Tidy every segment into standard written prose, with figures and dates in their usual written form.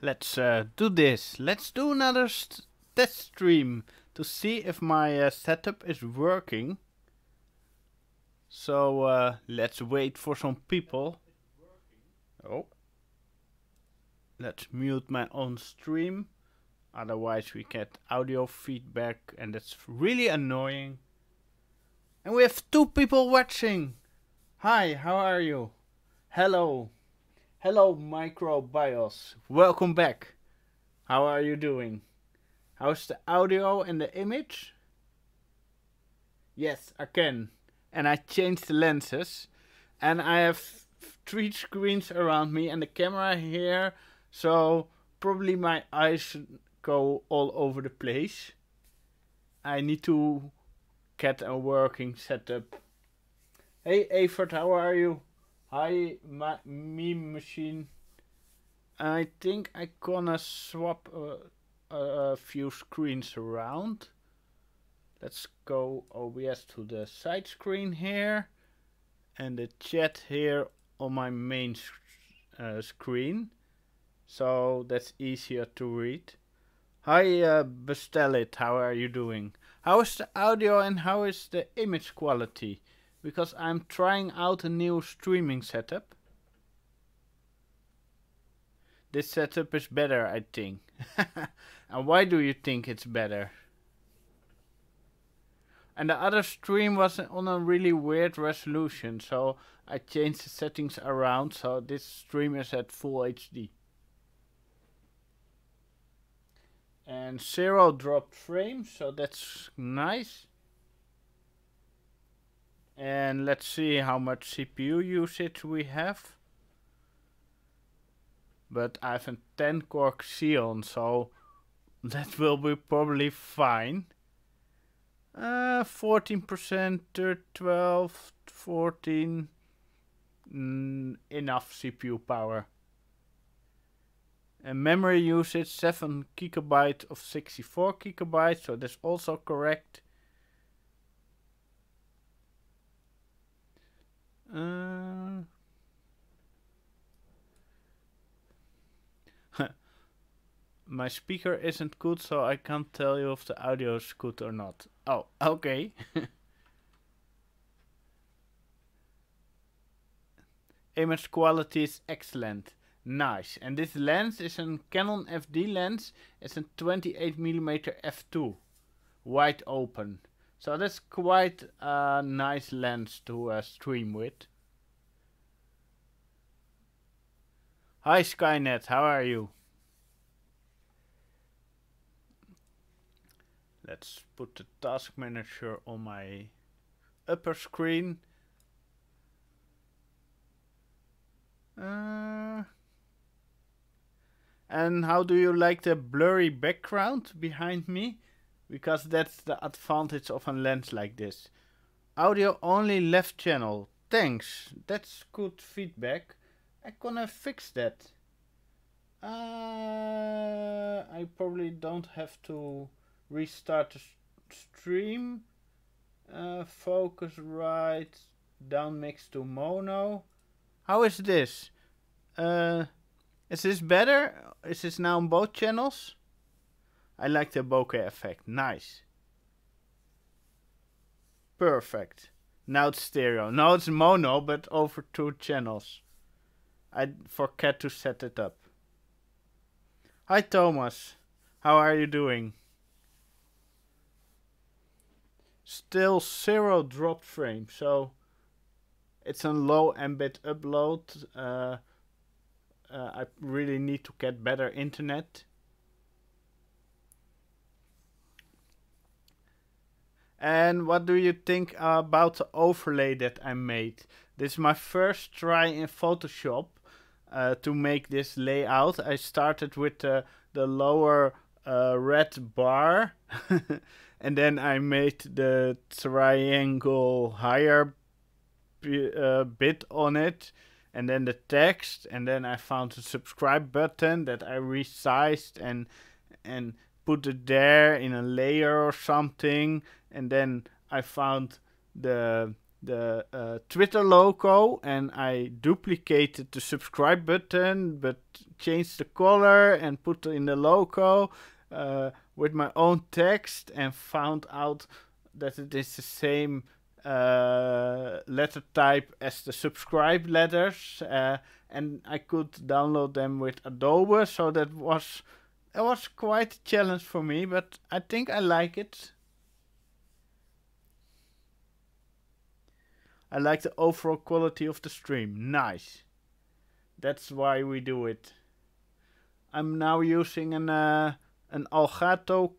Let's do this. Let's do another test stream to see if my setup is working. So let's wait for some people. Oh. Let's mute my own stream. Otherwise we get audio feedback and that's really annoying. And we have 2 people watching. Hi, how are you? Hello. Hello Microbios. Welcome back. How are you doing? How's the audio and the image? Yes, I can. And I changed the lenses. And I have 3 screens around me and the camera here. So probably my eyes go all over the place. I need to get a working setup. Hey Evert, how are you? Hi, meme machine. I think I gonna swap a few screens around. Let's go OBS to the side screen here. And the chat here on my main screen. So that's easier to read. Hi Bestellit, how are you doing? How is the audio and how is the image quality? Because I'm trying out a new streaming setup. This setup is better, I think. And why do you think it's better? And the other stream was on a really weird resolution, so I changed the settings around, so this stream is at full HD. And 0 dropped frames, so that's nice. And let's see how much CPU usage we have. But I have a 10 core Xeon, so that will be probably fine. 14%, 12, 14. Enough CPU power. And memory usage 7 GB of 64 GB, so that's also correct. My speaker isn't good, so I can't tell you if the audio is good or not. Oh, okay. Image quality is excellent. Nice. And this lens is a Canon FD lens. It's a 28mm f2. Wide open. So that's quite a nice lens to stream with. Hi Skynet, how are you? Let's put the task manager on my upper screen. And how do you like the blurry background behind me? Because that's the advantage of a lens like this. Audio only left channel. Thanks. That's good feedback. I'm gonna fix that. I probably don't have to restart the stream. Focus right. Down mix to mono. How is this? Is this better? Is this now on both channels? I like the bokeh effect. Nice. Perfect. Now it's stereo. Now it's mono, but over 2 channels. I forget to set it up. Hi Thomas. How are you doing? Still 0 dropped frame, so it's a low Mbit upload. I really need to get better internet. And what do you think about the overlay that I made? This is my first try in Photoshop to make this layout. I started with the lower red bar and then I made the triangle higher bit on it, and then the text, and then I found the subscribe button that I resized and put it there in a layer or something, and then I found the Twitter logo, and I duplicated the subscribe button, but changed the color and put in the logo with my own text, and found out that it is the same letter type as the subscribe letters, and I could download them with Adobe, so it was quite a challenge for me, but I think I like it. I like the overall quality of the stream. Nice. That's why we do it. I'm now using an Elgato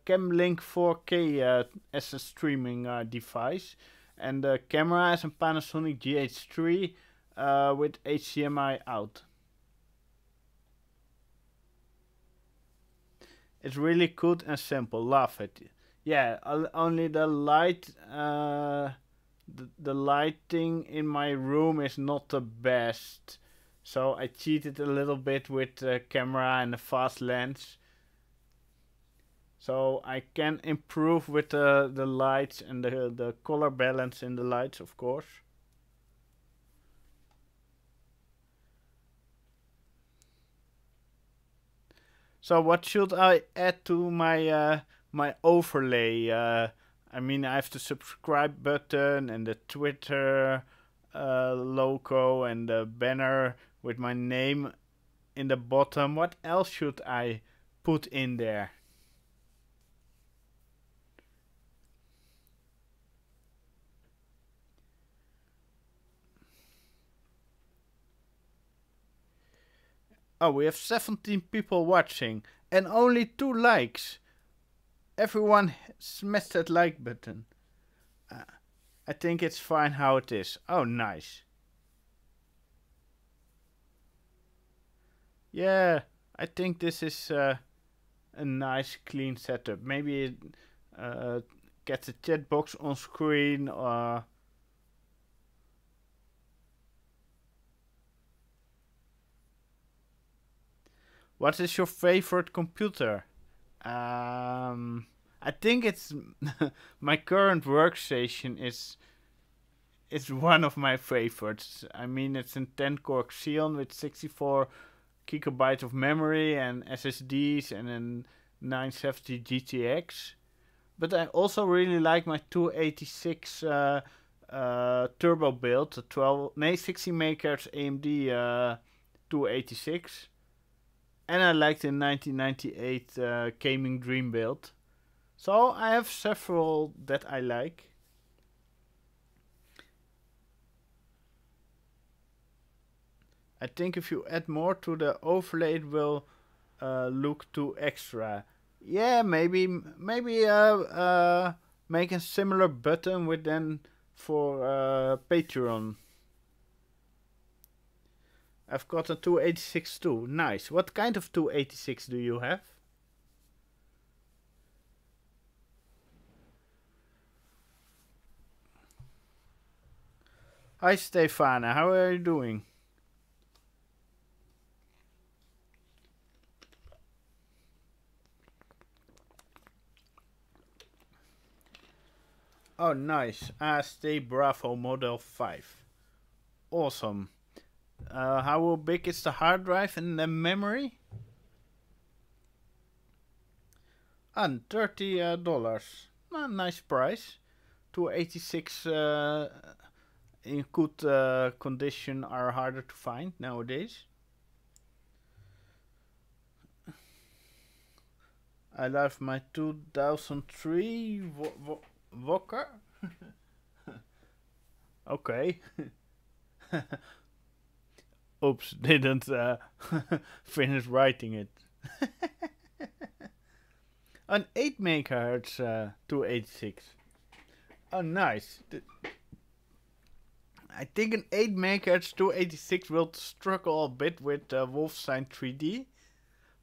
Camlink 4K as a streaming device, and the camera is a Panasonic GH3 with HDMI out. It's really good and simple. Love it. Yeah, only the light, the lighting in my room is not the best. So I cheated a little bit with the camera and the fast lens. So I can improve with the lights and the color balance in the lights, of course. So what should I add to my my overlay? I mean, I have the subscribe button and the Twitter logo and the banner with my name in the bottom. What else should I put in there? Oh, we have 17 people watching and only 2 likes. Everyone smash that like button. I think it's fine how it is. Oh, nice. Yeah, I think this is a nice clean setup. Maybe get the chat box on screen. What is your favorite computer? I think it's my current workstation is one of my favorites. I mean, it's an 10-core Xeon with 64 gigabytes of memory and SSDs and an 970 GTX. But I also really like my 286 turbo build, the 60 MHz AMD 286. And I like the 1998 Gaming Dream build. So I have several that I like. I think if you add more to the overlay, it will look too extra. Yeah, maybe make a similar button with then for Patreon. I've got a 286 too. Nice. What kind of 286 do you have? Hi Stefana, how are you doing? Oh, nice. Stay Bravo Model 5. Awesome. How big is the hard drive and the memory? And $30. Nice price. 286 in good condition are harder to find nowadays. I love my 2003 Walker. Okay. Oops, didn't finish writing it. An 8 MHz 286. Oh, nice. I think an 8 MHz 286 will struggle a bit with Wolfenstein 3D.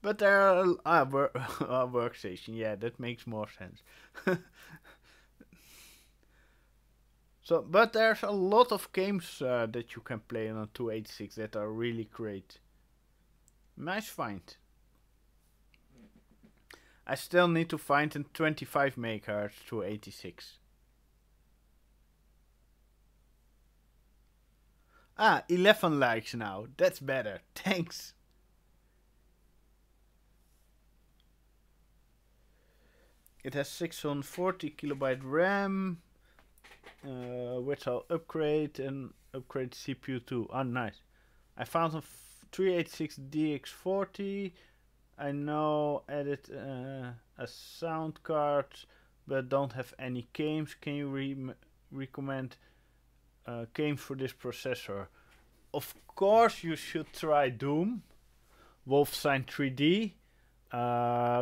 But there are workstation. Yeah, that makes more sense. So, but there's a lot of games that you can play on a 286 that are really great. Nice find. I still need to find a 25 MHz 286. Ah, 11 likes now. That's better. Thanks. It has 640 kilobyte RAM, which I'll upgrade and upgrade CPU too. Oh, nice. I found a 386DX40. I now added a sound card, but don't have any games. Can you recommend games for this processor? Of course, you should try Doom, Wolfenstein 3D,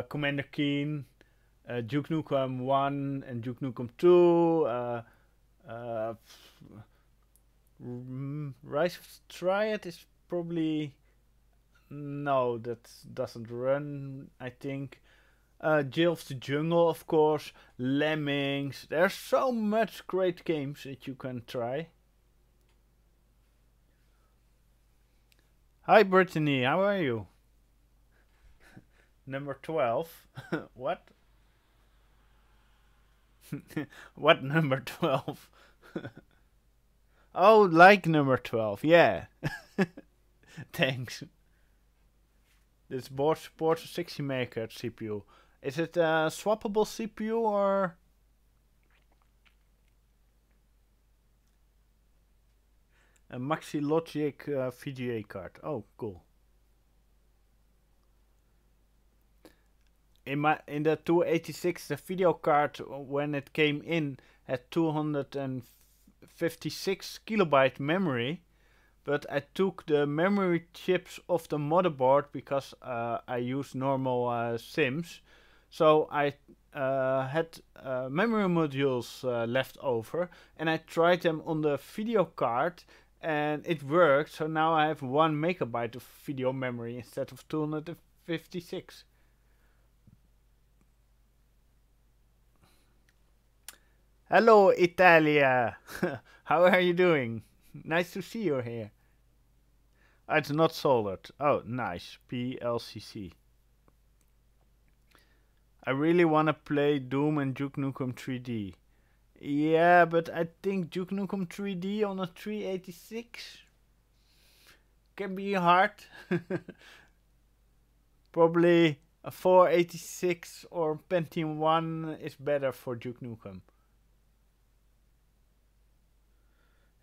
Commander Keen, Duke Nukem 1 and Duke Nukem 2, Rise of Triad is probably... No, that doesn't run, I think. Jail of the Jungle, of course. Lemmings. There's so much great games that you can try. Hi, Brittany. How are you? Number 12. What? What number 12? Oh, like number 12. Yeah. Thanks. This board supports a 60 MHz CPU. Is it a swappable CPU or... a Maxi Logic VGA card? Oh, cool. In the 286, the video card, when it came in, had 256 kilobyte memory. But I took the memory chips off the motherboard because I use normal SIMs. So I had memory modules left over, and I tried them on the video card, and it worked. So now I have 1 megabyte of video memory instead of 256. Hello, Italia. How are you doing? Nice to see you here. It's not soldered. Oh, nice. PLCC. I really want to play Doom and Duke Nukem 3D. Yeah, but I think Duke Nukem 3D on a 386 can be hard. Probably a 486 or Pentium 1 is better for Duke Nukem.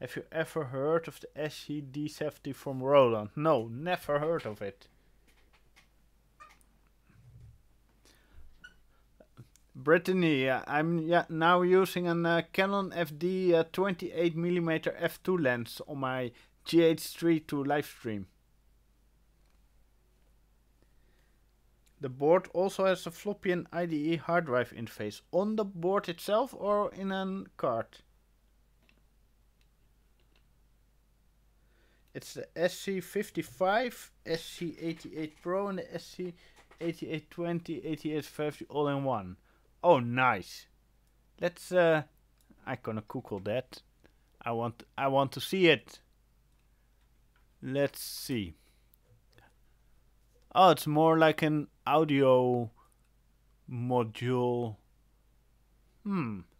Have you ever heard of the SCD70 from Roland? No, never heard of it. Brittany, I'm now using a Canon FD 28mm f2 lens on my GH3 to livestream. The board also has a floppy and IDE hard drive interface on the board itself or in a card. It's the SC55, SC88 Pro and the SC8820, 8850 all in one. Oh, nice. Let's I'm gonna Google that. I want to see it. Let's see. Oh, it's more like an audio module.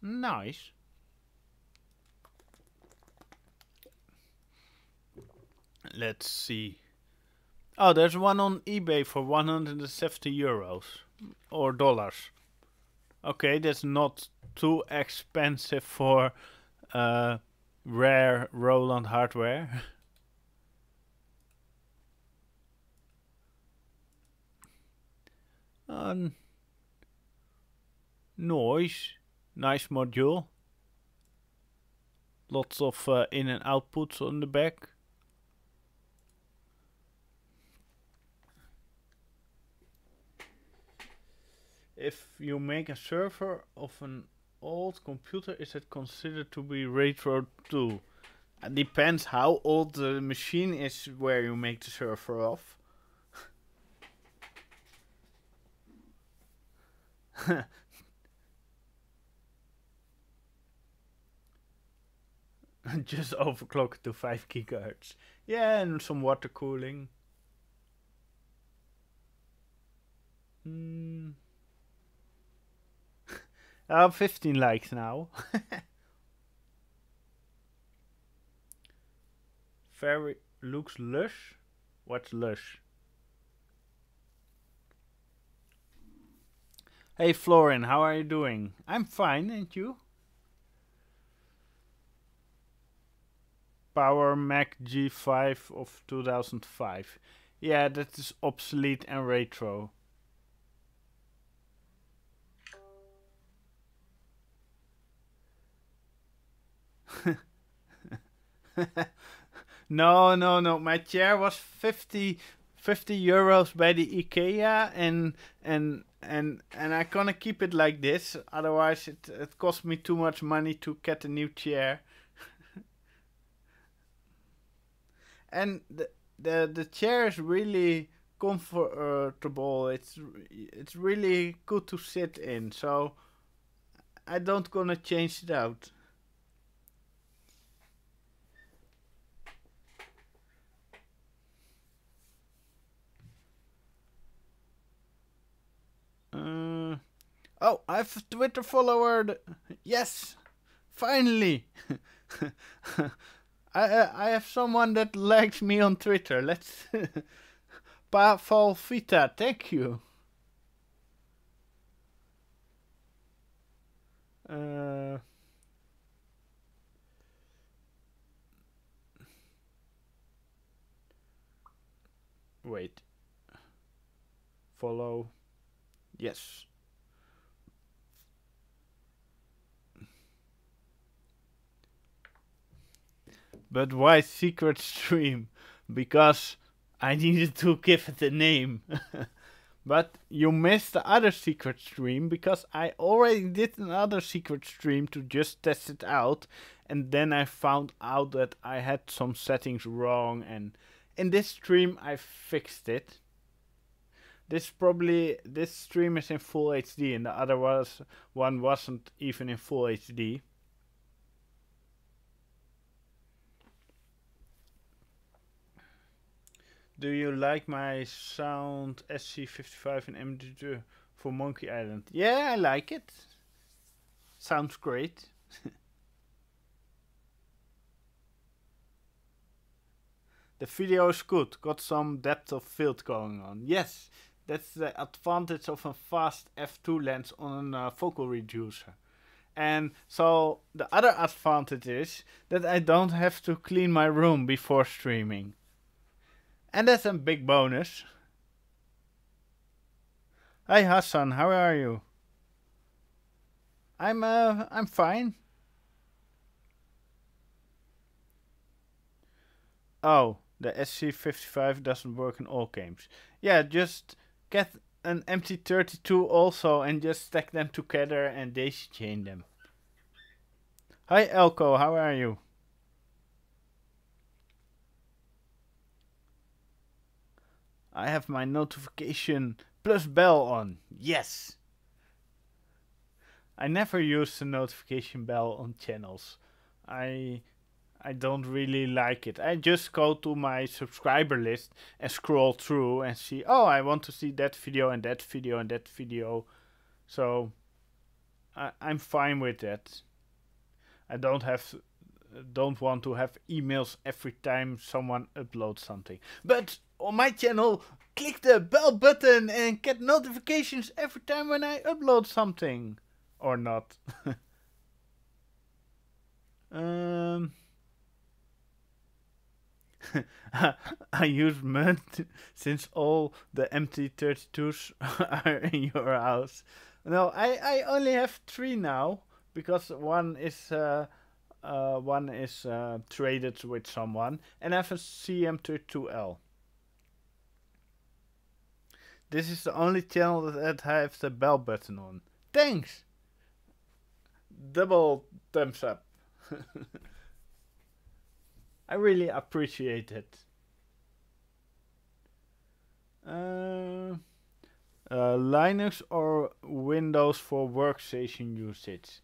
Nice. Let's see. Oh, there's one on eBay for 170 euros or dollars. Okay, that's not too expensive for rare Roland hardware. Nice module. Lots of in and outputs on the back. If you make a server of an old computer, is it considered to be retro too? It depends how old the machine is where you make the server of. Just overclock to 5 gigahertz. Yeah, and some water cooling. 15 likes now. very looks lush. What's lush? Hey Florin, how are you doing? I'm fine, and you? Power Mac G5 of 2005. Yeah, that is obsolete and retro. No. My chair was 50 euros by the IKEA, and I gonna keep it like this. Otherwise, it cost me too much money to get a new chair. And the chair is really comfortable. It's really good to sit in. So I don't gonna change it out. Oh, I have a Twitter follower. Yes, finally. I have someone that likes me on Twitter. Let's Pavel Vita, thank you. Wait. Follow. Yes. But why secret stream? Because I needed to give it a name. But you missed the other secret stream because I already did another secret stream to just test it out, and then I found out that I had some settings wrong, and in this stream I fixed it. This stream is in full HD, and the other one wasn't even in full HD. Do you like my sound SC55 and MD2 for Monkey Island? Yeah, I like it. Sounds great. The video is good. Got some depth of field going on. Yes, that's the advantage of a fast f2 lens on a focal reducer. And so the other advantage is that I don't have to clean my room before streaming. And that's a big bonus. Hi Hassan, how are you? I'm fine. Oh, the SC55 doesn't work in all games. Yeah, just get an MT32 also and just stack them together and daisy chain them. Hi Elko, how are you? I have my notification plus bell on. Yes! I never use the notification bell on channels. I don't really like it. I just go to my subscriber list and scroll through and see, oh, I want to see that video and that video and that video. So I'm fine with that. I don't want to have emails every time someone uploads something. But on my channel, click the bell button and get notifications every time when I upload something. Or not. I use mud since all the MT32s are in your house. No, I only have 3 now because one is traded with someone, and I have a CM32L. This is the only channel that has the bell button on. Thanks! Double thumbs up. I really appreciate it. Linux or Windows for workstation usage?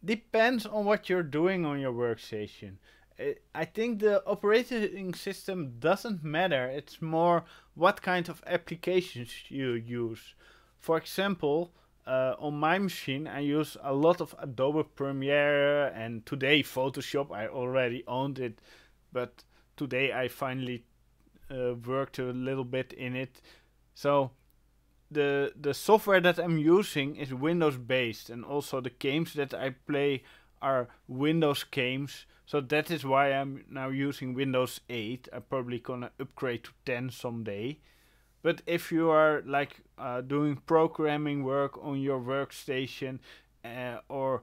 Depends on what you're doing on your workstation. I think the operating system doesn't matter. It's more what kind of applications you use. For example, on my machine I use a lot of Adobe Premiere and today Photoshop. I already owned it, but today I finally worked a little bit in it. So the software that I'm using is Windows based, and also the games that I play are Windows games. So that is why I'm now using Windows 8. I'm probably gonna upgrade to 10 someday. But if you are like doing programming work on your workstation, or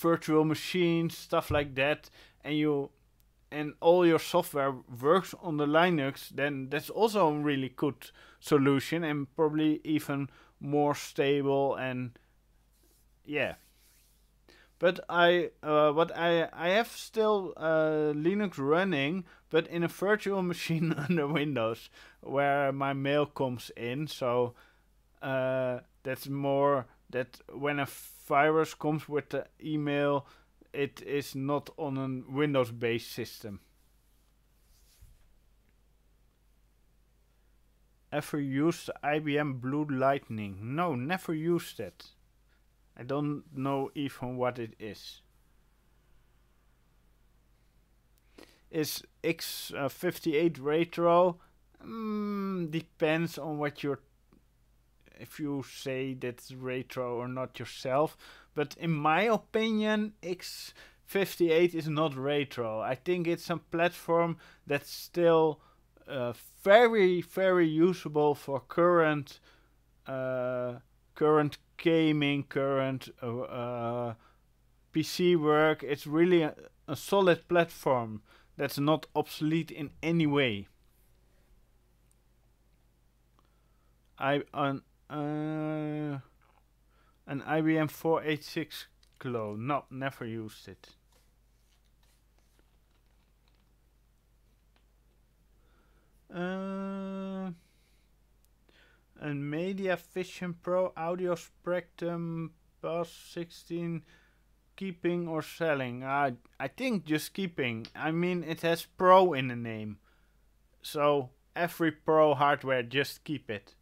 virtual machines, stuff like that, and all your software works on the Linux, then that's also a really good solution, and probably even more stable. And yeah, but I have still Linux running, but in a virtual machine under Windows, where my mail comes in. So that's more that when a virus comes with the email, it is not on a Windows-based system. Ever used IBM Blue Lightning? No, never used it. I don't know even what it is. Is X58 retro? Depends on what you're... if you say that's retro or not yourself. But in my opinion, X58 is not retro. I think it's a platform that's still very, very usable for current gaming, current PC work. It's really a solid platform that's not obsolete in any way. An IBM 486 clone. No, never used it. And Media Vision Pro Audio Spectrum Bus 16, keeping or selling? I think just keeping. I mean, it has Pro in the name, so every Pro hardware, just keep it.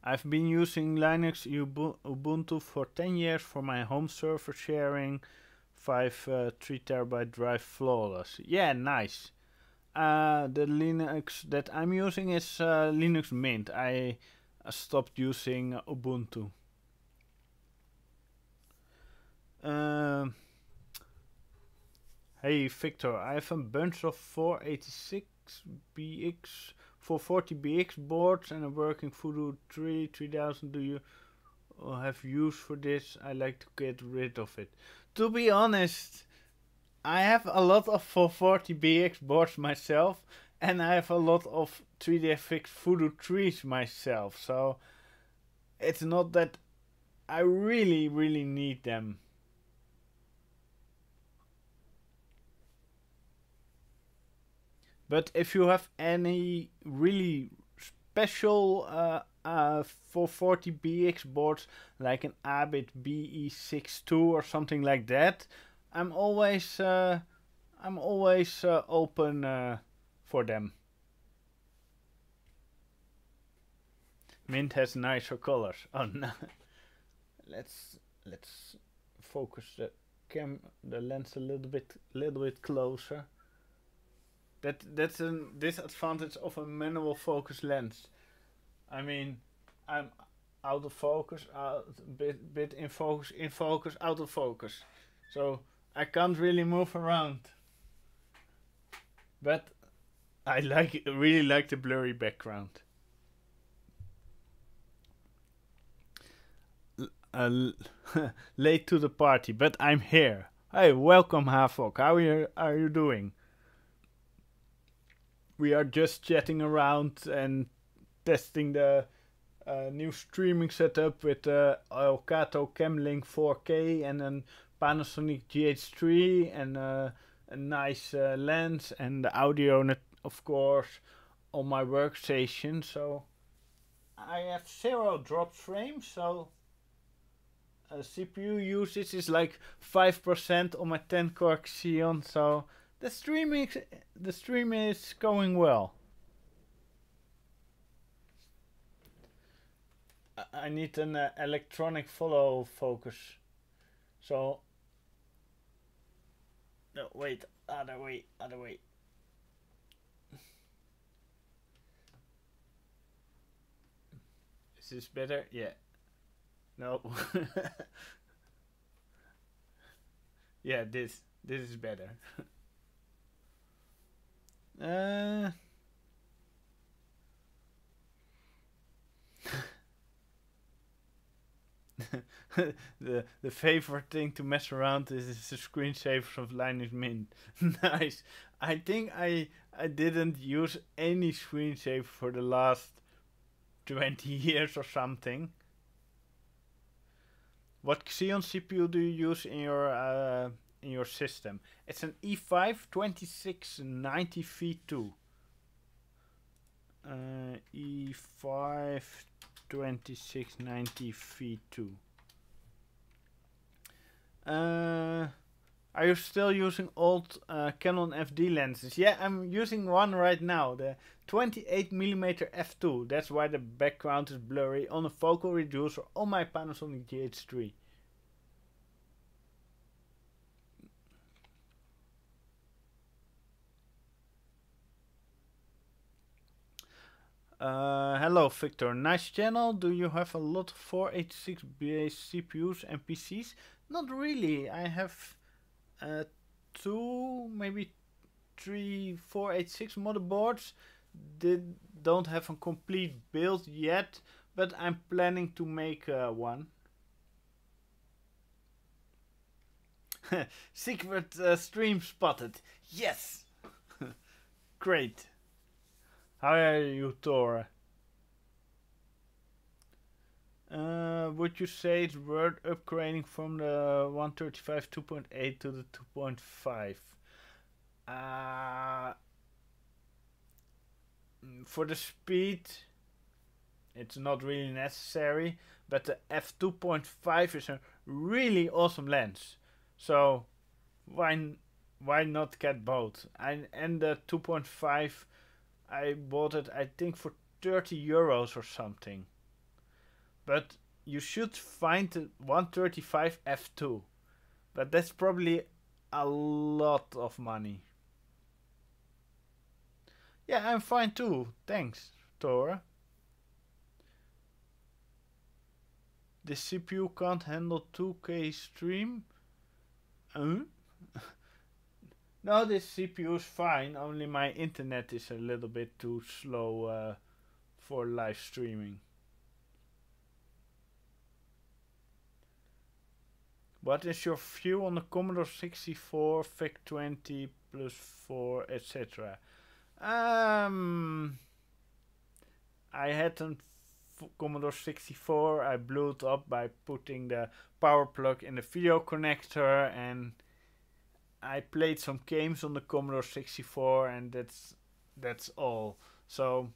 I've been using Linux Ubuntu for 10 years for my home server sharing. 3 terabyte drive flawless. Yeah, nice. The Linux that I'm using is Linux Mint. I stopped using Ubuntu. Hey Victor, I have a bunch of 486BX, 440BX boards and a working Voodoo 3000. Do you have use for this? I like to get rid of it. To be honest, I have a lot of 440BX boards myself, and I have a lot of 3DFX Voodoo 3s myself, so it's not that I really, really need them. But if you have any really special 440BX boards, like an Abit BE62 or something like that, I'm always open for them. Mint has nicer colors. Oh no. Let's focus the lens a little bit closer. That's a disadvantage of a manual focus lens. I mean, I'm out of focus, bit in focus, out of focus. So I can't really move around. But I really like the blurry background. Late to the party, but I'm here. Hey, welcome Havok. How are you doing? We are just chatting around and testing the new streaming setup with Elgato Camlink 4K and a Panasonic GH3 and a nice lens and the audio, of course, on my workstation. So I have 0 drop frames, so CPU usage is like 5% on my 10-core Xeon, so the stream is going well. I need an electronic follow focus. So, no, wait, other way. Is this better? Yeah. No. Yeah, this is better. uh, the favorite thing to mess around is the screensavers of Linux Mint. Nice. I think I didn't use any screensaver for the last 20 years or something. What Xeon CPU do you use in your system? It's an E5 2690 V2. E5 2690 V2. Are you still using old Canon FD lenses? Yeah, I'm using one right now, the 28mm f2. That's why the background is blurry on a focal reducer on my Panasonic GH3. Hello Victor, nice channel. Do you have a lot of 486 based CPUs and PCs? Not really. I have two, maybe three 486 motherboards. They don't have a complete build yet, but I'm planning to make one. Secret stream spotted. Yes! Great. How are you, Thor? Would you say it's worth upgrading from the 135 2.8 to the 2.5? For the speed, it's not really necessary, but the f2.5 is a really awesome lens. So why not get both? And the 2.5, I bought it I think for 30 euros or something. But you should find the 135 f2. But that's probably a lot of money. Yeah, I'm fine too. Thanks, Thor. The CPU can't handle 2K stream? No, this CPU is fine. Only my internet is a little bit too slow for live streaming. What is your view on the Commodore 64, VIC-20 plus 4, etc.? I had a Commodore 64. I blew it up by putting the power plug in the video connector, and I played some games on the Commodore 64, and that's all. So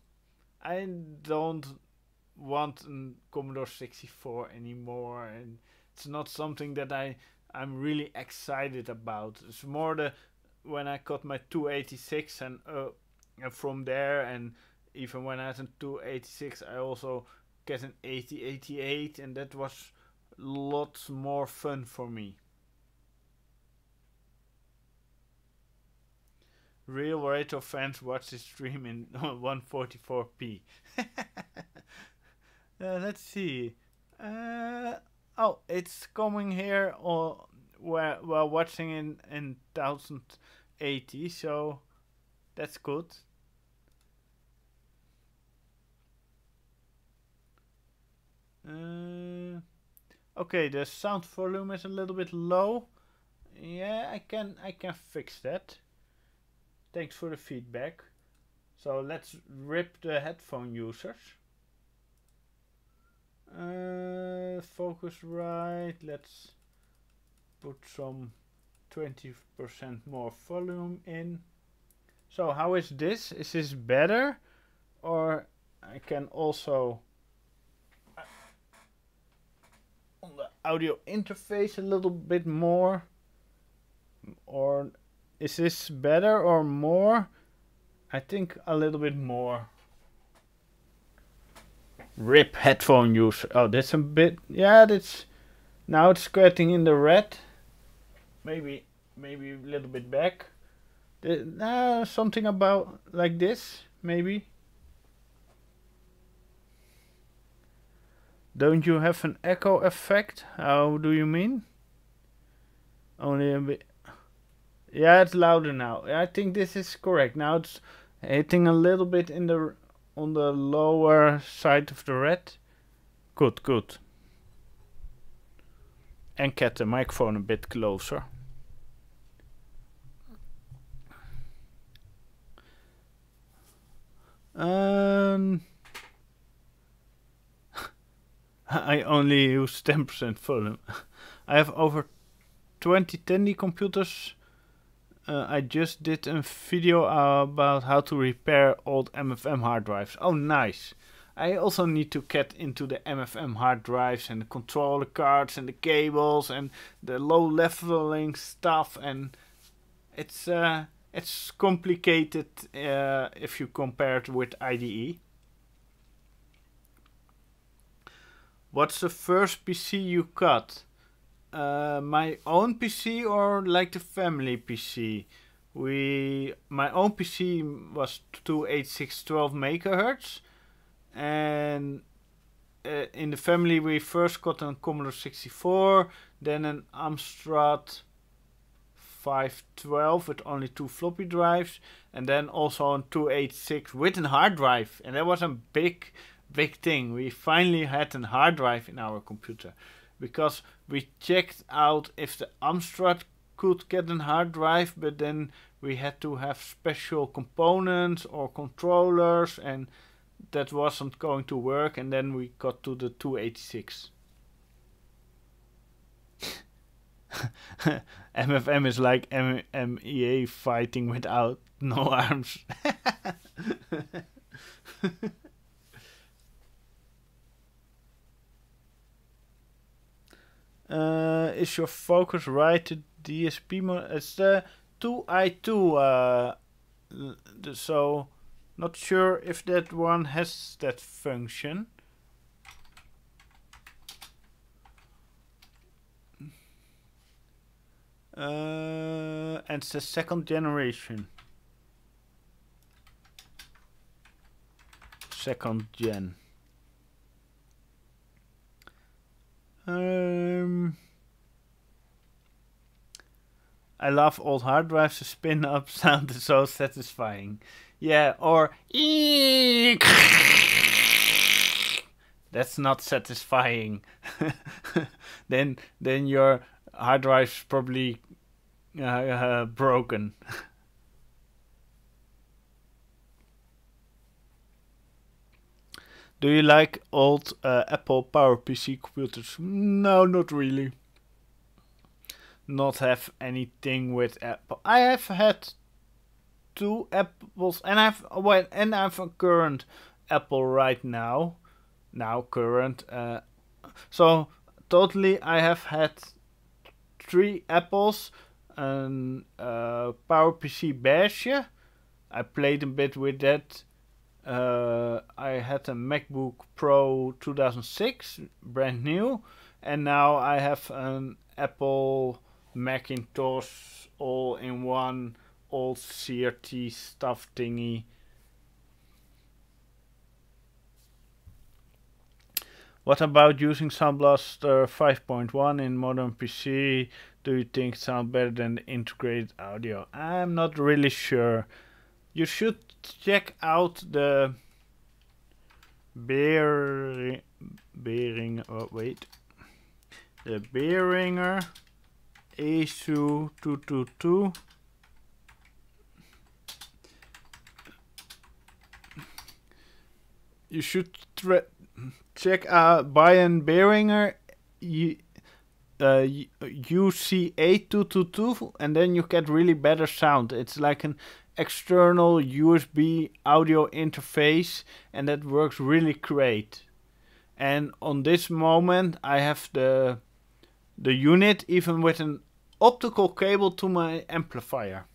I don't want a Commodore 64 anymore, and it's not something that I'm really excited about. It's more the when I got my 286 and from there, and even when I had a 286 I also get an 8088, and that was lots more fun for me. Real retro fans watch the stream in 144p. Let's see. Oh, it's coming here while watching in 1080, so that's good. Okay, the sound volume is a little bit low. Yeah, I can fix that. Thanks for the feedback. So let's rip the headphone users. Focus right. Let's put some 20% more volume in. So how is this? Is this better? Or I can also on the audio interface a little bit more. Or is this better or more? I think a little bit more. Rip headphone user. Oh, that's a bit. Yeah, that's. Now it's getting in the red. Maybe a little bit back. Something about like this, maybe. Don't you have an echo effect? How do you mean? Only a bit. Yeah, it's louder now. I think this is correct. Now it's hitting a little bit in the on the lower side of the red. Good, good. And get the microphone a bit closer. I only use 10% volume. I have over 20 Tandy computers. I just did a video about how to repair old MFM hard drives. Oh, nice. I also need to get into the MFM hard drives and the controller cards and the cables and the low leveling stuff, and it's complicated if you compare it with IDE. What's the first PC you got? My own PC or like the family PC? My own PC was 28612 megahertz, and in the family we first got a Commodore 64, then an Amstrad 512 with only 2 floppy drives, and then also a 286 with a hard drive, and that was a big thing. We finally had a hard drive in our computer, because we checked out if the Amstrad could get a hard drive, but then we had to have special components or controllers, and that wasn't going to work, and then we got to the 286. MFM is like MEA fighting without no arms. Is your focus right to DSP mode? It's the 2i2, so not sure if that one has that function. And it's the second generation. Second gen. I love old hard drives. The spin up sound is so satisfying. Yeah, or that's not satisfying. then your hard drive's probably broken. Do you like old Apple PowerPC computers? No, not really. Not have anything with Apple. I have had 2 Apples, and I have a current Apple right now. Current. So totally, I have had 3 Apples, and PowerPC Beige. I played a bit with that. I had a MacBook Pro 2006, brand new, and now I have an Apple Macintosh all-in-one old CRT stuff thingy. What about using Sound Blaster 5.1 in modern PC? Do you think it sounds better than the integrated audio? I'm not really sure. You should check out the the Behringer ASU 222. You should check out Brian Behringer UC8222, and then you get really better sound. It's like an external USB audio interface, and that works really great. And on this moment I have the unit even with an optical cable to my amplifier.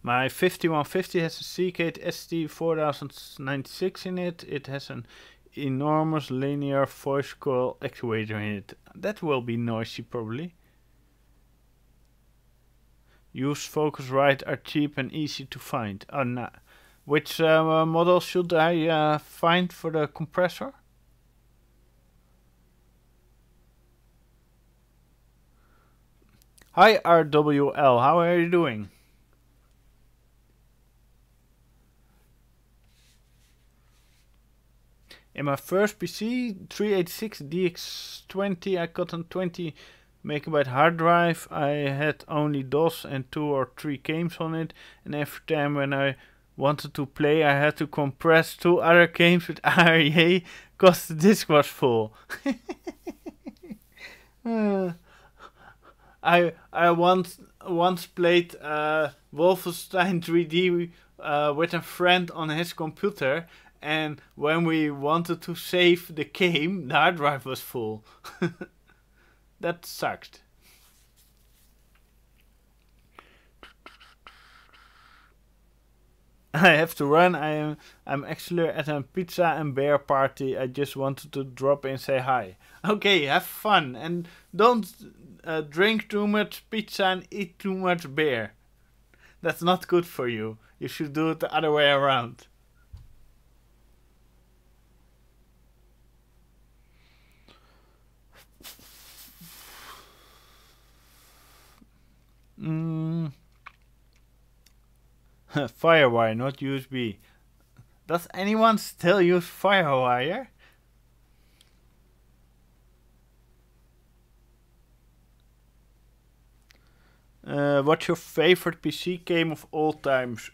My 5150 has a Seagate ST4096 in it. It has an enormous linear voice coil actuator in it. That will be noisy probably. Used Focusrite are cheap and easy to find. Oh, no. Which model should I find for the compressor? Hi RWL, how are you doing? In my first PC, 386 DX20, I got a 20 megabyte hard drive. I had only DOS and 2 or 3 games on it, and every time when I wanted to play, I had to compress 2 other games with ARIA because the disk was full. I once played Wolfenstein 3D with a friend on his computer, and when we wanted to save the game, the hard drive was full. That sucked. I have to run. I'm actually at a pizza and bear party. I just wanted to drop in and say hi. Okay, have fun and don't drink too much pizza and eat too much beer. That's not good for you. You should do it the other way around. Firewire, not USB. Does anyone still use Firewire? What's your favorite PC game of all times?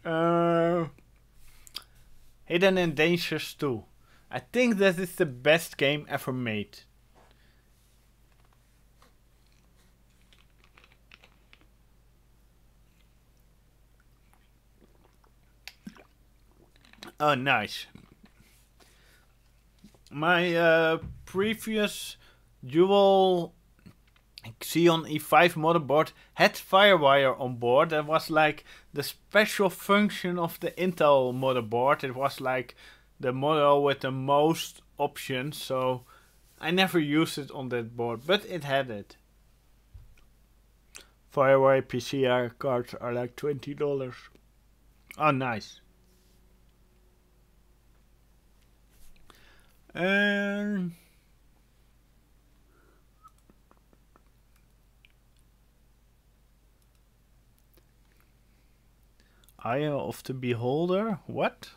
Hidden and Dangerous 2. I think that is the best game ever made. Oh, nice. My previous dual Xeon E5 motherboard had Firewire on board. That was like the special function of the Intel motherboard. It was like the model with the most options, so I never used it on that board, but it had it. Firewire PCR cards are like $20. Oh, nice. And Eye of the Beholder? What?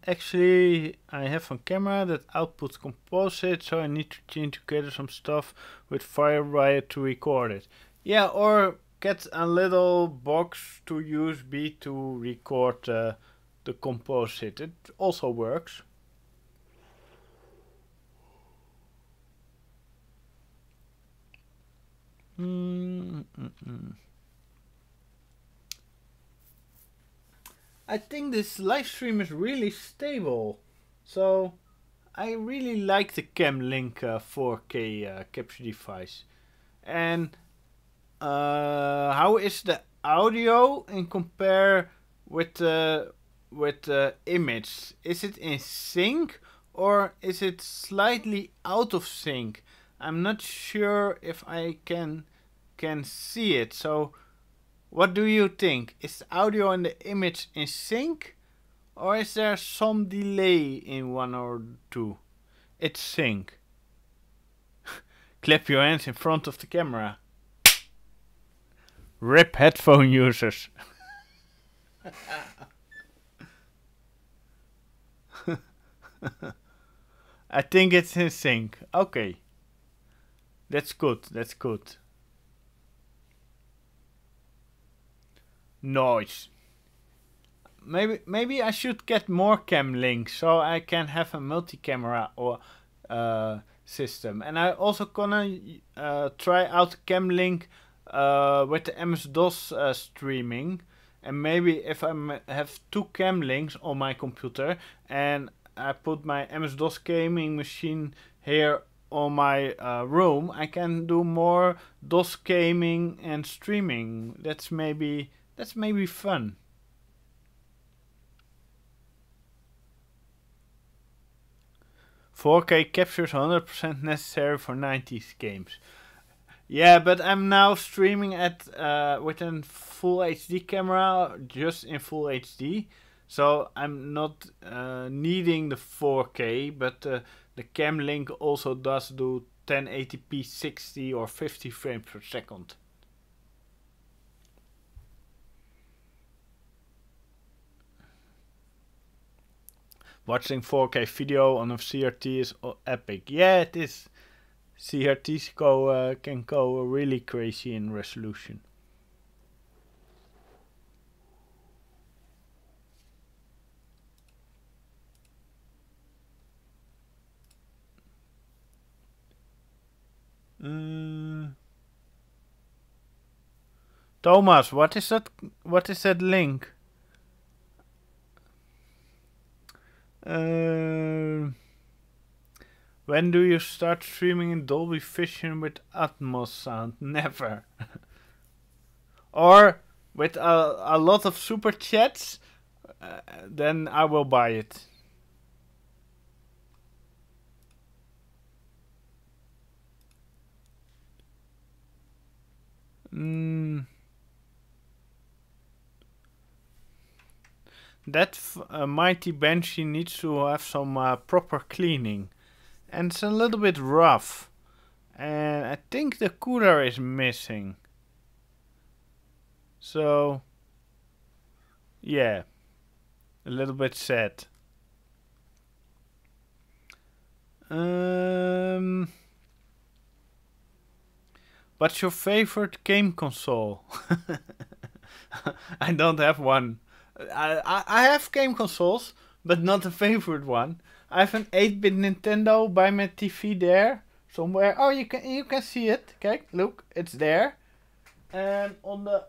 Actually, I have a camera that outputs composite, so I need to chain together some stuff with Firewire to record it. Yeah, or get a little box to USB to record the composite. It also works. I think this live stream is really stable, so I really like the Camlink 4K capture device. And how is the audio in compare with the image? Is it in sync or is it slightly out of sync? I'm not sure if I can see it. So what do you think? Is the audio and the image in sync, or is there some delay in one or two? It's sync. Clap your hands in front of the camera. RIP headphone users. I think it's in sync. Okay. That's good, that's good. Nice. Maybe I should get more cam links so I can have a multi-camera or system. And I also gonna try out cam link with the MS-DOS streaming. And maybe if I have 2 cam links on my computer and I put my MS-DOS gaming machine here on my room, I can do more DOS gaming and streaming. That's maybe fun. "4K captures 100% necessary for 90s games." Yeah, but I'm now streaming at with a full HD camera, just in full HD. So I'm not needing the 4K, but the cam link also does do 1080p 60 or 50 frames per second. Watching 4K video on a CRT is epic. Yeah, it is. CRTs can go really crazy in resolution. Thomas, what is that? What is that link? When do you start streaming in Dolby Vision with Atmos sound? Never. Or with a lot of super chats, then I will buy it. That mighty Banshee needs to have some proper cleaning. And it's a little bit rough. And I think the cooler is missing. So, yeah. A little bit sad. What's your favorite game console? I don't have one. I have game consoles, but not a favorite one. I have an 8-bit Nintendo by my TV there somewhere. Oh, you can see it. Okay, look, it's there. And on the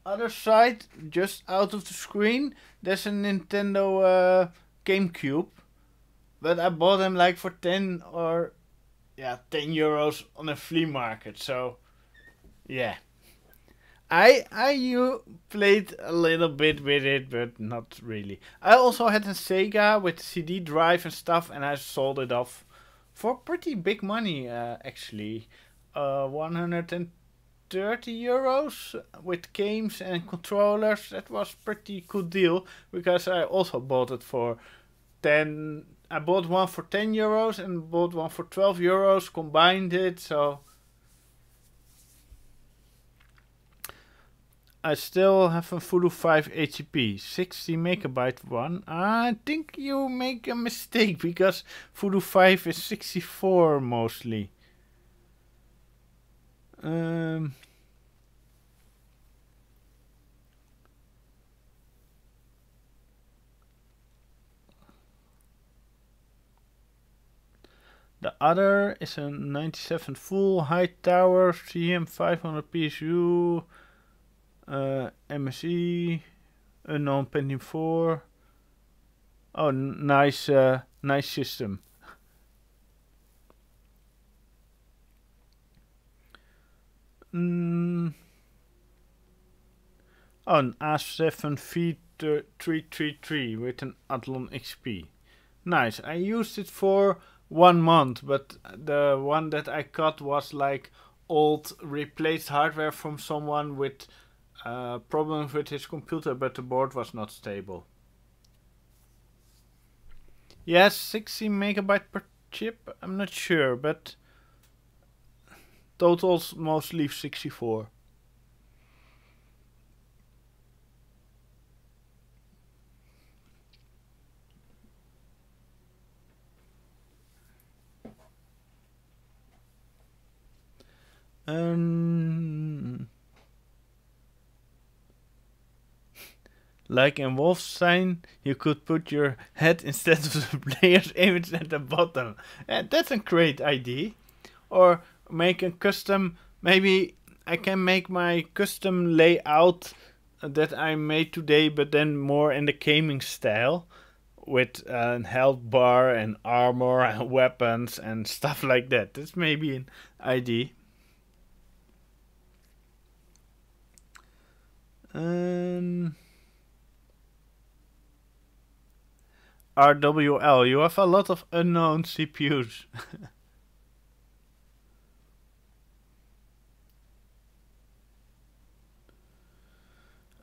other side, just out of the screen, there's a Nintendo GameCube. But I bought them like for 10 euros on a flea market. So, yeah. You played a little bit with it, but not really. I also had a Sega with CD drive and stuff, and I sold it off for pretty big money, actually. 130 euros with games and controllers. That was pretty good deal, because I also bought it for 10. I bought one for 10 euros and bought one for 12 euros, combined it, so... I still have a Voodoo 5 HCP, 60 megabyte one. I think you make a mistake, because Voodoo 5 is 64 mostly. The other is a 97 full high tower CM 500 PSU. MSE, unknown Pentium 4. Oh, nice system. Oh, an A7 V333 with an Athlon XP. Nice. I used it for 1 month, but the one that I got was like old replaced hardware from someone with problems with his computer, but the board was not stable. Yes, 60 megabyte per chip. I'm not sure, but totals mostly 64. Like in Wolfenstein, you could put your head instead of the player's image at the bottom. That's a great idea. Or make a custom, maybe I can make my custom layout that I made today, but then more in the gaming style, with a health bar and armor and weapons and stuff like that. That's maybe an idea. RWL, you have a lot of unknown CPUs.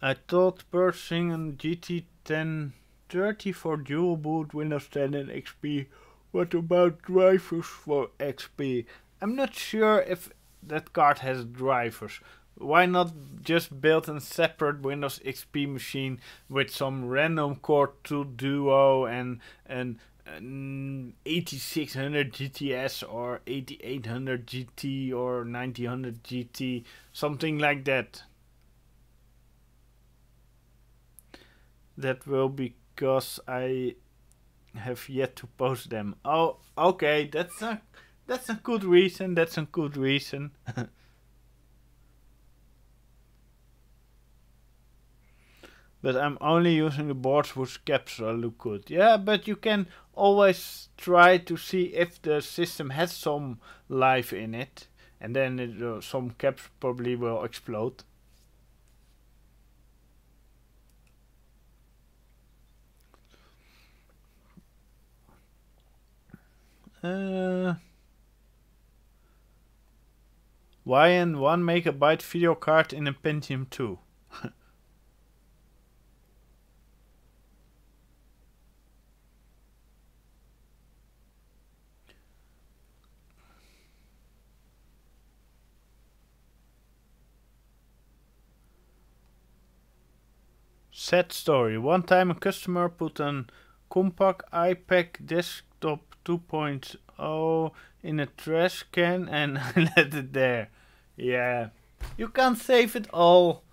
I thought purchasing a GT 1030 for dual boot Windows 10 and XP. What about drivers for XP? I'm not sure if that card has drivers. Why not just build a separate Windows XP machine with some random Core 2 Duo and an 8600 GTS or 8800 GT or 9000 GT, something like that. That will because I have yet to post them. Oh, okay, that's a good reason. That's a good reason. But I'm only using the boards whose caps look good. Yeah, but you can always try to see if the system has some life in it, and then some caps probably will explode. Why an 1 megabyte video card in a Pentium 2? Sad story. One time a customer put an compact iPad desktop 2.0 in a trash can and let it there. Yeah. You can't save it all.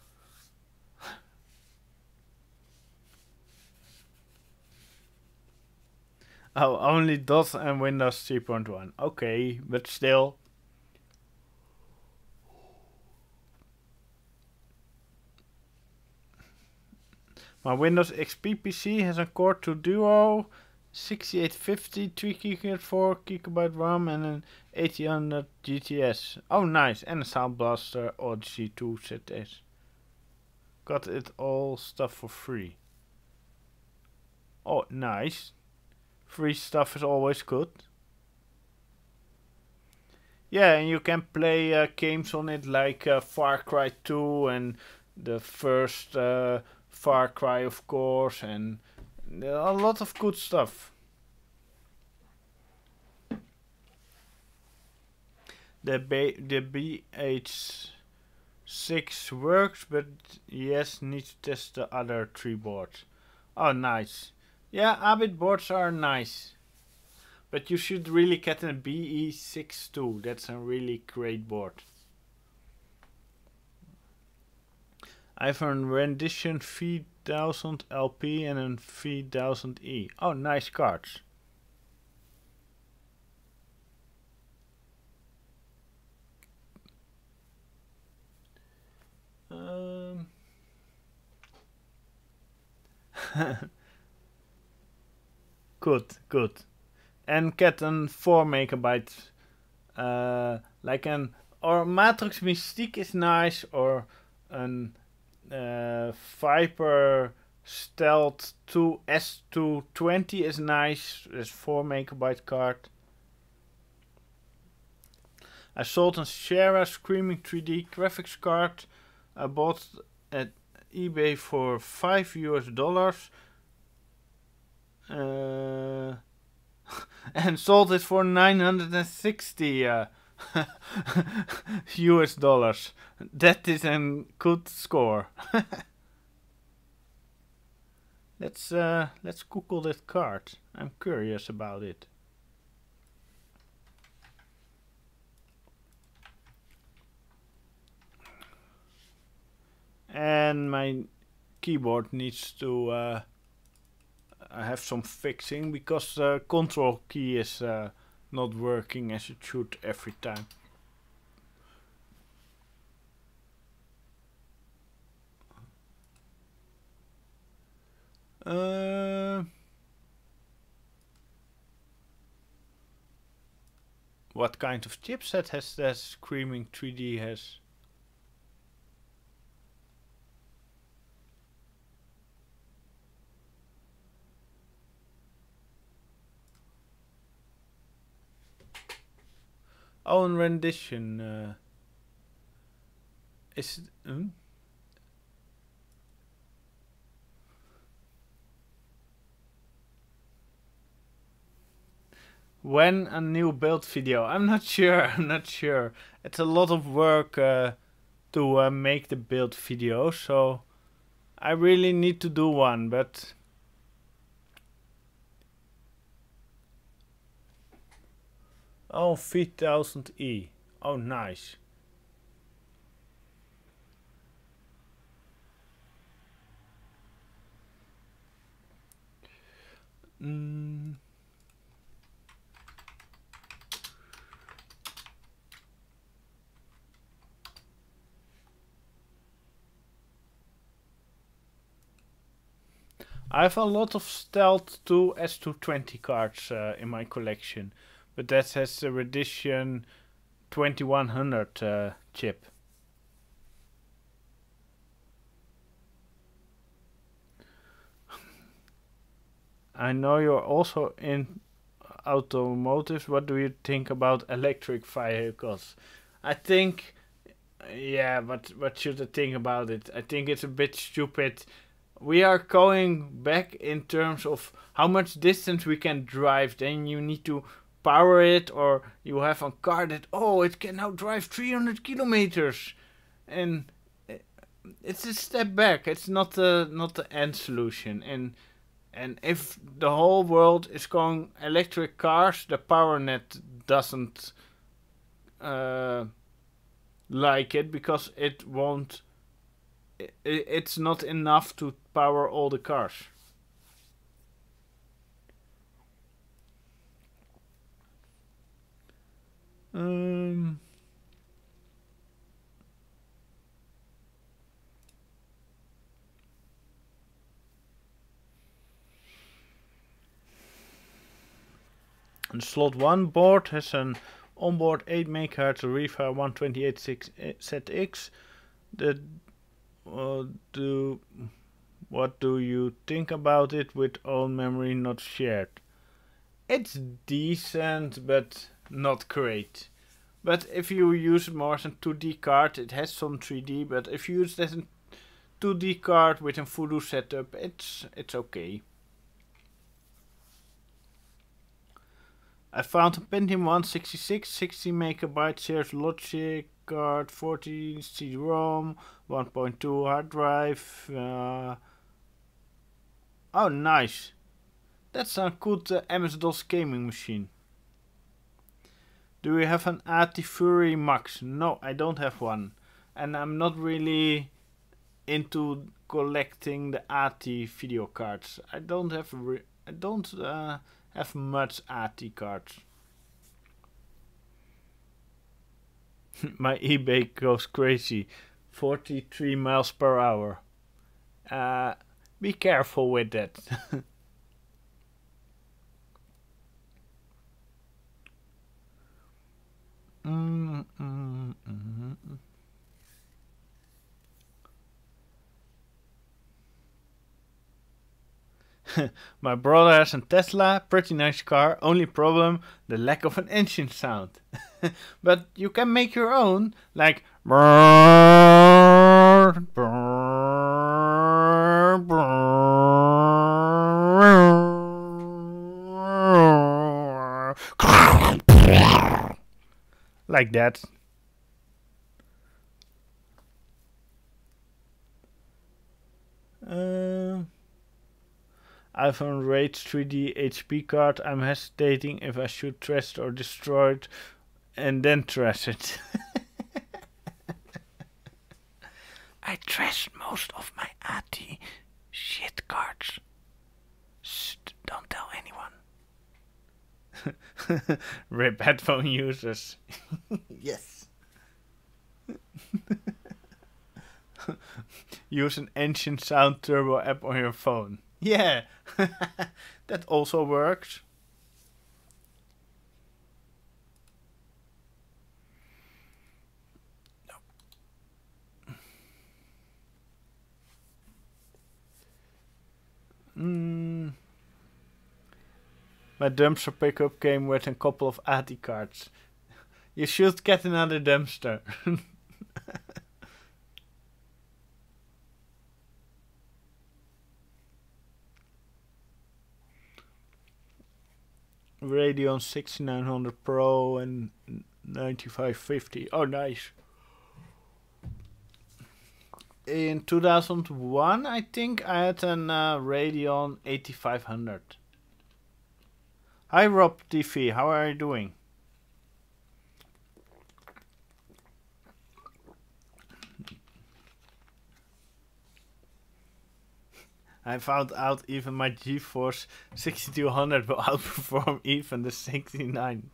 Oh, only DOS and Windows 3.1. Okay, but still. My Windows XP PC has a Core 2 Duo, 6850, 3 GB, 4 GB RAM and an 8000 GTS. Oh nice, and a Sound Blaster Odyssey 2 ZS. Got it all stuff for free. Oh nice. Free stuff is always good. Yeah, and you can play games on it like Far Cry 2 and the first Far Cry, of course, and a lot of good stuff. The BH6 works, but yes, need to test the other 3 boards. Oh, nice. Yeah, Abit boards are nice. But you should really get a BE6 too. That's a really great board. I have a rendition V1000 LP and a V1000E. Oh, nice cards. Good. And get a 4 megabyte, like an or Matrix Mystique is nice, or an Viper Stealth 2 S220 is nice. It's 4 megabyte card. I sold a Sierra Screaming 3D graphics card. I bought at eBay for $5 and sold it for 960 US dollars. That is a good score. Let's Google that card. I'm curious about it. And my keyboard needs to have some fixing because the control key is not working as it should every time. What kind of chipset has that Screaming 3D has? Own rendition. Is when a new build video? I'm not sure. I'm not sure. It's a lot of work to make the build video, so I really need to do one. But oh, 3000E. Oh, nice. I have a lot of Stealth 2 S220 cards in my collection, but that has the Radition 2100 chip. I know you're also in automotive. What do you think about electric vehicles? I think, yeah, but what should I think about it? I think it's a bit stupid. We are going back in terms of how much distance we can drive. Then you need to power it, or you have a car that, oh, it can now drive 300 kilometers. And it's a step back. It's not the end solution. And if the whole world is going electric cars, the power net doesn't like it, because it won't. It's not enough to power all the cars. And slot 1 board has an onboard 8 MHz Riva 1286ZX. What do you think about it with own memory not shared? It's decent, but not great. But if you use more as a 2D card, it has some 3D. But if you use it as a 2D card with a Voodoo setup, it's okay. I found a Pentium 166 60 MB shared logic card, 40 CD-ROM, 1.2 hard drive. Oh, nice. That's a good MS-DOS gaming machine. Do you have an AT Fury Max? No, I don't have one. And I'm not really into collecting the AT video cards. I don't have much AT cards. My eBay goes crazy. 43 miles per hour. Be careful with that. My brother has a Tesla, pretty nice car. Only problem, the lack of an engine sound. But you can make your own, like like that. iPhone Rage 3D HP card. I'm hesitating if I should trash or destroy it and then trash it. I trashed most of my AT shit cards. Shh, don't tell anyone. RIP headphone users. Yes. Use an engine sound turbo app on your phone. Yeah, that also works. My dumpster pickup came with a couple of ATI cards. You should get another dumpster. Radeon 6900 Pro and 9550. Oh, nice. In 2001, I think I had an Radeon 8500. Hi Rob TV, how are you doing? I found out even my GeForce 6200 will outperform even the 69.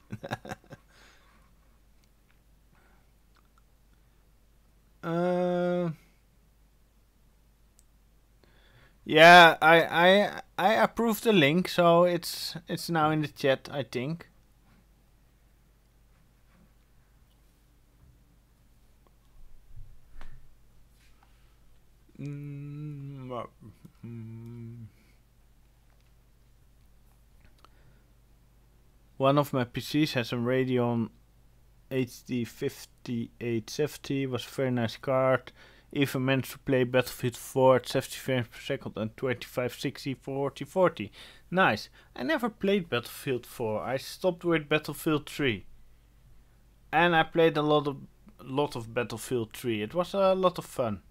Yeah, I approved the link, so it's now in the chat, I think. One of my PCs has a Radeon HD 5870, was a very nice card. Even managed to play Battlefield 4 at 70 frames per second and 25, 60, 40, 40. Nice. I never played Battlefield 4. I stopped with Battlefield 3. And I played a lot of Battlefield 3. It was a lot of fun.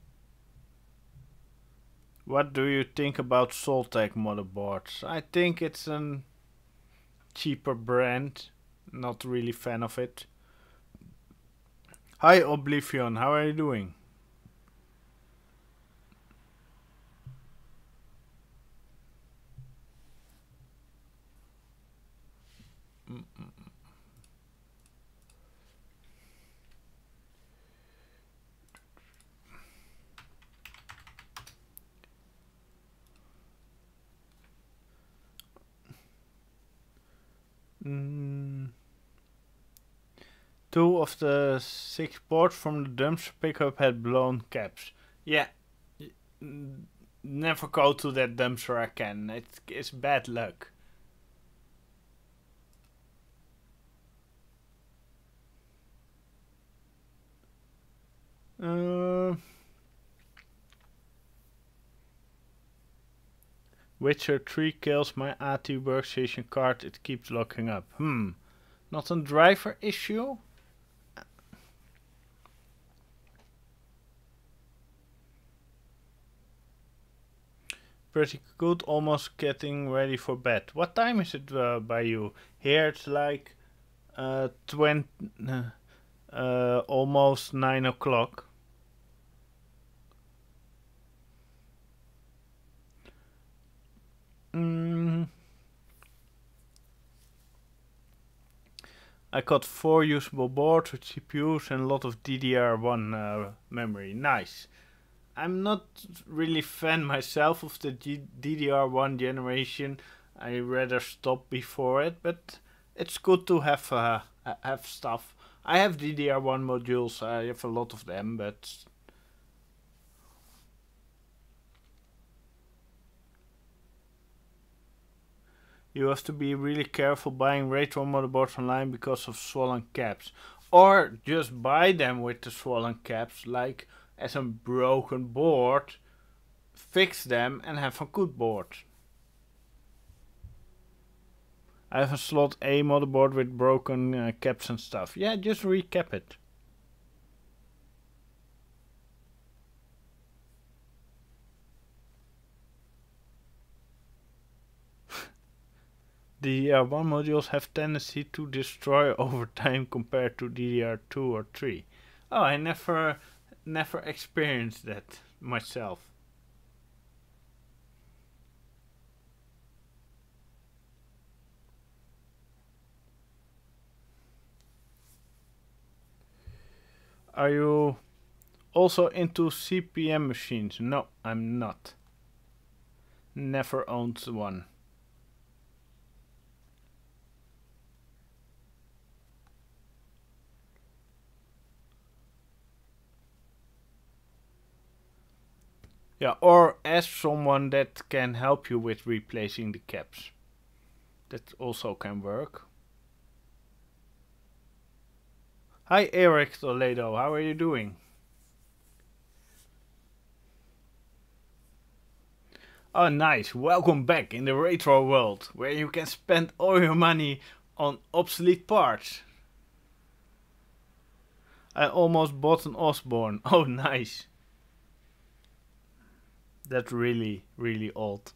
What do you think about Soltec motherboards? I think it's a cheaper brand. Not really fan of it. Hi Oblivion, how are you doing? Two of the 6 boards from the dumpster pickup had blown caps. Yeah, never go to that dumpster again. It's bad luck. Witcher 3 kills my AT workstation card. It keeps locking up. Not a driver issue? Pretty good, almost getting ready for bed. What time is it by you? Here it's like almost 9 o'clock. I got 4 usable boards with CPUs and a lot of DDR1 memory. Nice. I'm not really fan myself of the DDR1 generation. I rather stop before it, but it's good to have stuff. I have DDR1 modules. I have a lot of them, but you have to be really careful buying retro motherboards online because of swollen caps, or just buy them with the swollen caps, like as a broken board, fix them and have a good board. I have a slot A motherboard with broken caps and stuff. Yeah, just recap it. DDR1 modules have tendency to destroy over time compared to DDR2 or 3. Oh, I never experienced that myself. Are you also into CPM machines? No, I'm not. Never owned one. Yeah, or ask someone that can help you with replacing the caps. That also can work. Hi Eric Toledo, how are you doing? Oh nice, welcome back in the retro world, where you can spend all your money on obsolete parts. I almost bought an Osborne. Oh nice. That's really, really old.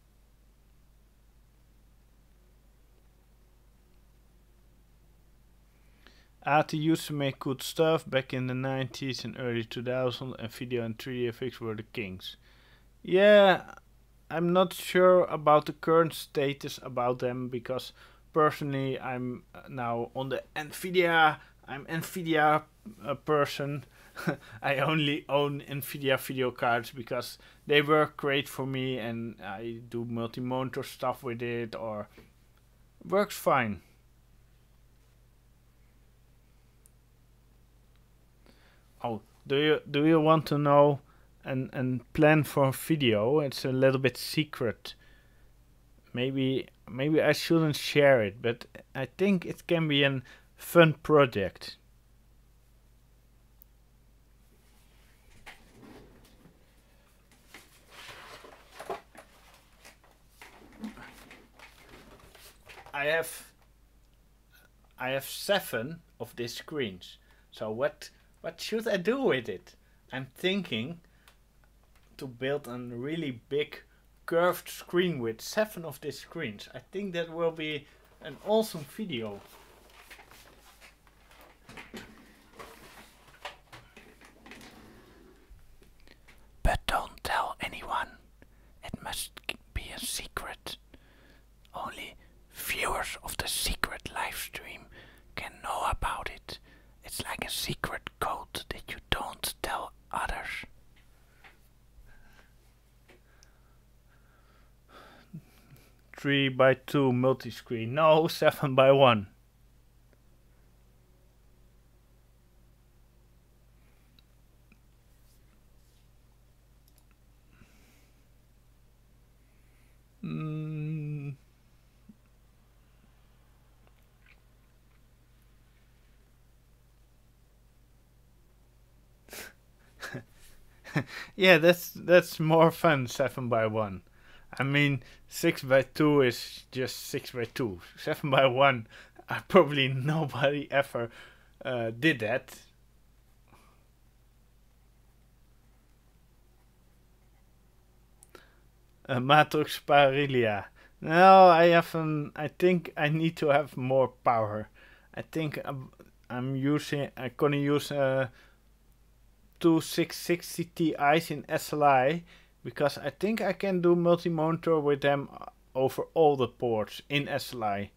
AT used to make good stuff back in the 90s and early 2000s, and video and 3D effects were the kings. Yeah, I'm not sure about the current status about them, because personally I'm now on the Nvidia. I'm Nvidia person. I only own Nvidia video cards because they work great for me, and I do multi-monitor stuff with it, or works fine. Oh, do you want to know and plan for a video? It's a little bit secret. Maybe I shouldn't share it, but I think it can be a fun project. I have 7 of these screens. So what should I do with it? I'm thinking to build a really big curved screen with 7 of these screens. I think that will be an awesome video. But don't tell anyone. It must be a secret. Only viewers of the secret live stream can know about it. It's like a secret code that you don't tell others. 3x2 multi-screen. No, 7x1. Yeah, that's more fun, 7x1. I mean, 6x2 is just 6x2. 7x1, probably nobody ever did that. Matrix Parilia. No, I think I need to have more power. I think I'm gonna use 2660 Ti's in SLI, because I think I can do multi-monitor with them over all the ports in SLI.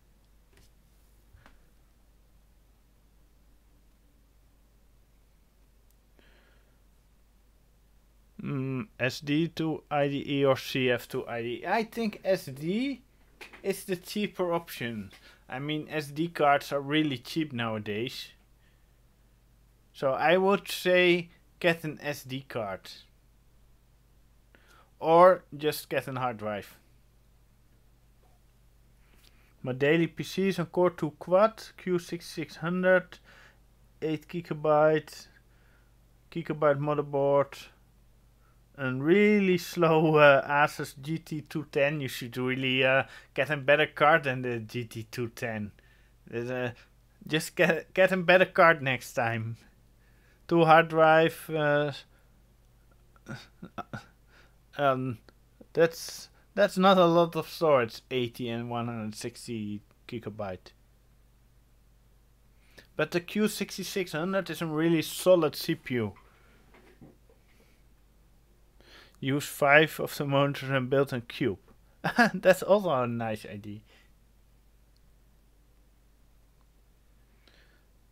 SD to IDE or CF to IDE. I think SD is the cheaper option. I mean, SD cards are really cheap nowadays. So I would say get an SD card. Or just get a hard drive. My daily PC is on Core 2 Quad, Q6600, 8GB motherboard, and really slow Asus GT210. You should really get a better card than the GT210. Just get a better card next time. 2 hard drive. That's not a lot of storage, 80 and 160GB. But the Q6600 is a really solid CPU. Use 5 of the monitors and build a cube. That's also a nice idea.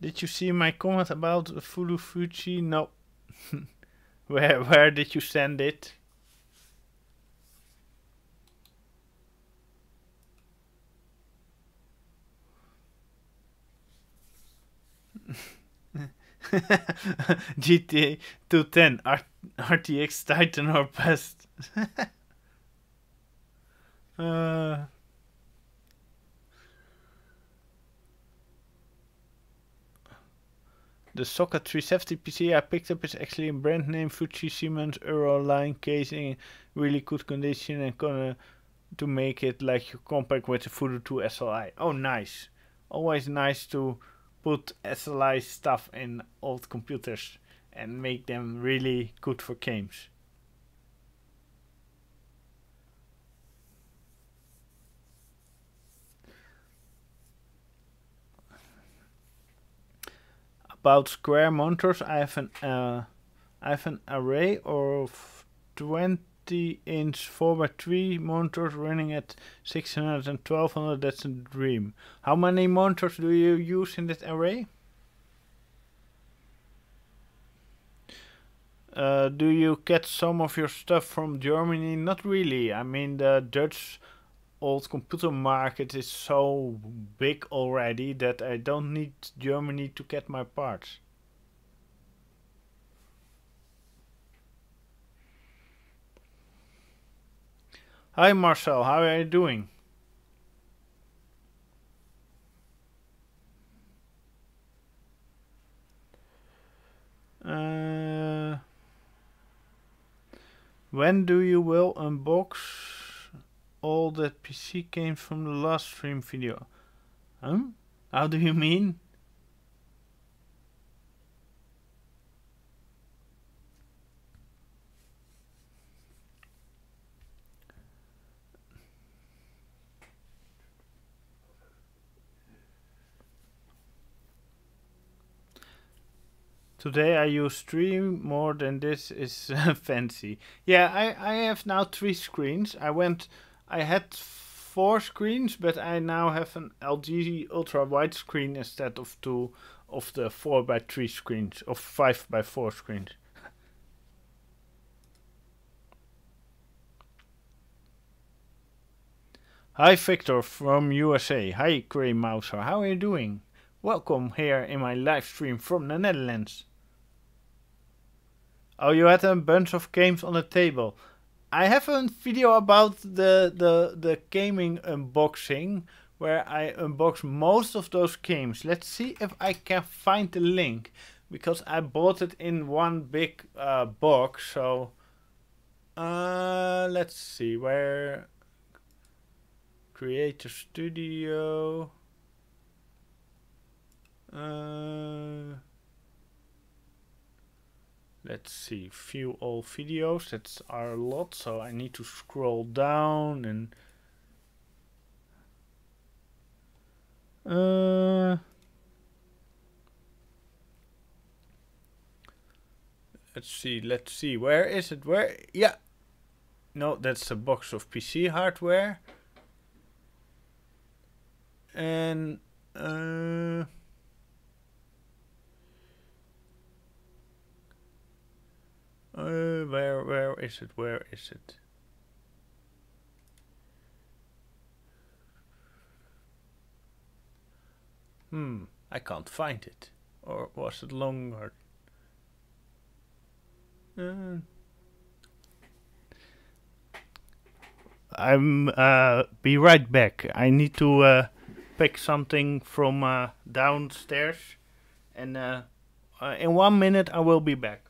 Did you see my comment about Fulu Fuji? No. Where did you send it? GT 210 RTX Titan or best. The Socket 370 PC I picked up is actually a brand name Fuji Siemens Euroline casing, really good condition and gonna to make it like compact with the Voodoo 2 SLI. Oh, nice. Always nice to put SLI stuff in old computers and make them really good for games. About square monitors, I have an array of 20-inch 4x3 monitors running at 600 and 1200. That's a dream. How many monitors do you use in that array? Do you get some of your stuff from Germany? Not really. I mean, the Dutch old computer market is so big already that I don't need Germany to get my parts. Hi Marcel, how are you doing? When do you will unbox all that PC games from the last stream video? How do you mean? Today I use stream more than this is fancy. Yeah, I have now 3 screens. I had 4 screens, but I now have an LG ultra wide screen instead of 2 of the 4x3 screens, of 5x4 screens. Hi Victor from USA. Hi Grey Mouser, how are you doing? Welcome here in my live stream from the Netherlands. Oh, you had a bunch of games on the table. I have a video about the gaming unboxing where I unbox most of those games. Let's see if I can find the link because I bought it in one big box. So let's see where Creator Studio. Let's see, view all videos. That's a lot, so I need to scroll down and let's see, where is it? Where? Yeah, no, that's a box of PC hardware. And where is it? Where is it? I can't find it. Or was it longer? I'm be right back. I need to pick something from downstairs, and in 1 minute I will be back.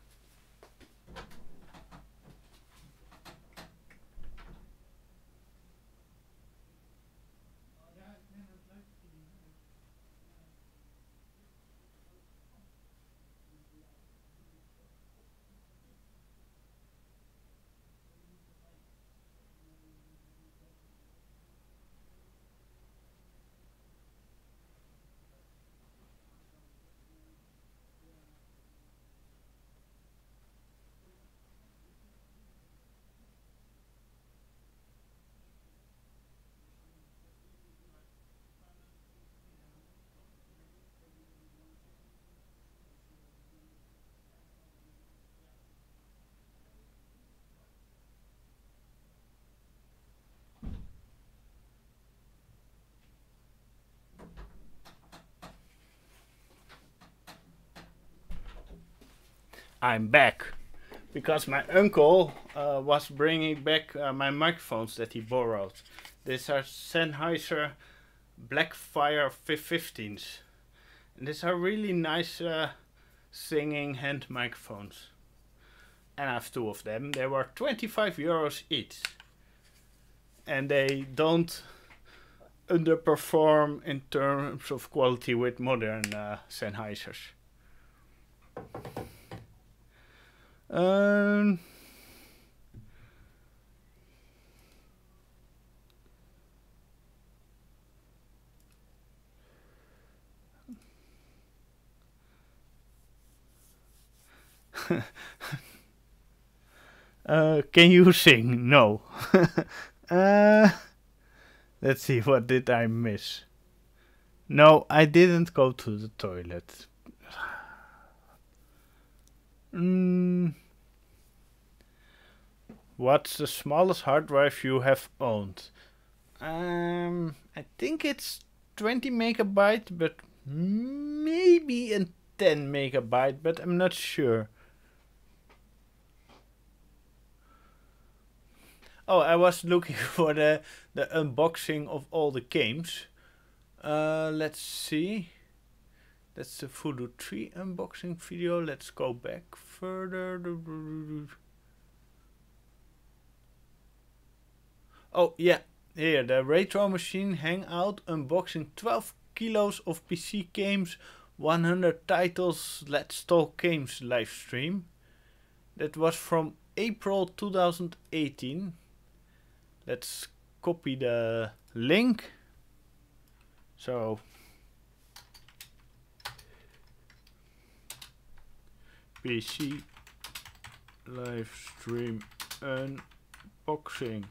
I'm back because my uncle was bringing back my microphones that he borrowed. These are Sennheiser Blackfire 15s, and these are really nice singing hand microphones. And I have two of them. They were 25 euros each. And they don't underperform in terms of quality with modern Sennheisers. Can you sing? No. Let's see, what did I miss? No, I didn't go to the toilet. What's the smallest hard drive you have owned? I think it's 20 megabyte, but maybe a 10 megabyte, but I'm not sure. Oh, I was looking for the unboxing of all the games. Let's see. That's the Voodoo 3 unboxing video. Let's go back further. Oh, yeah. Here, the Retro Machine Hangout unboxing 12 kilos of PC games, 100 titles, Let's Talk Games live stream. That was from April 2018. Let's copy the link. So, PC live stream unboxing.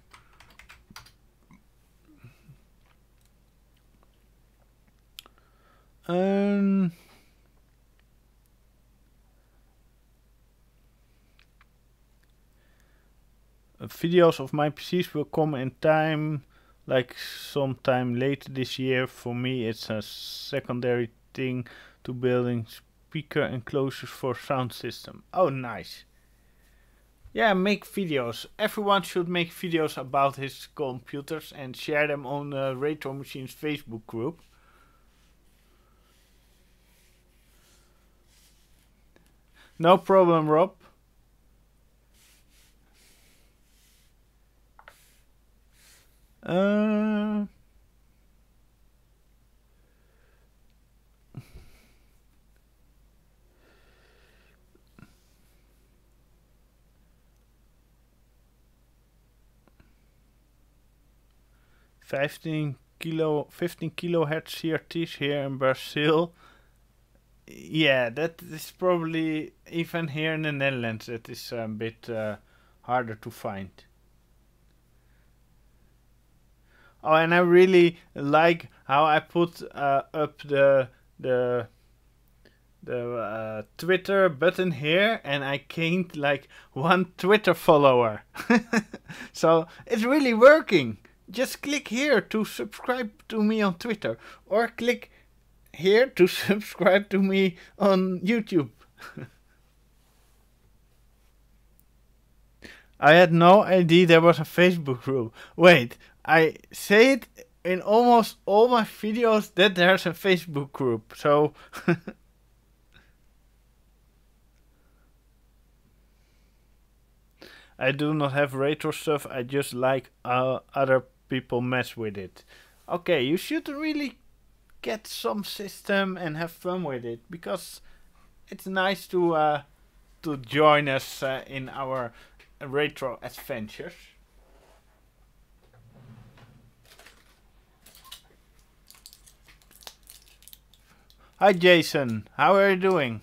Videos of my PCs will come in time, like sometime later this year. For me, it's a secondary thing to building speaker enclosures for sound system. Oh, nice. Yeah, make videos. Everyone should make videos about his computers and share them on the Retro Machines Facebook group. No problem, Rob. Uh, 15 kilohertz CRTs here in Brazil. Yeah, that is probably even here in the Netherlands. That is a bit harder to find. Oh, and I really like how I put up the Twitter button here, and I gained like 1 Twitter follower. So it's really working. Just click here to subscribe to me on Twitter, or click here to subscribe to me on YouTube. I had no idea there was a Facebook group. Wait, I say it in almost all my videos that there's a Facebook group, so... I do not have retro stuff, I just like other people mess with it. Okay, you should really get some system and have fun with it, because it's nice to join us in our retro adventures. Hi Jason, how are you doing?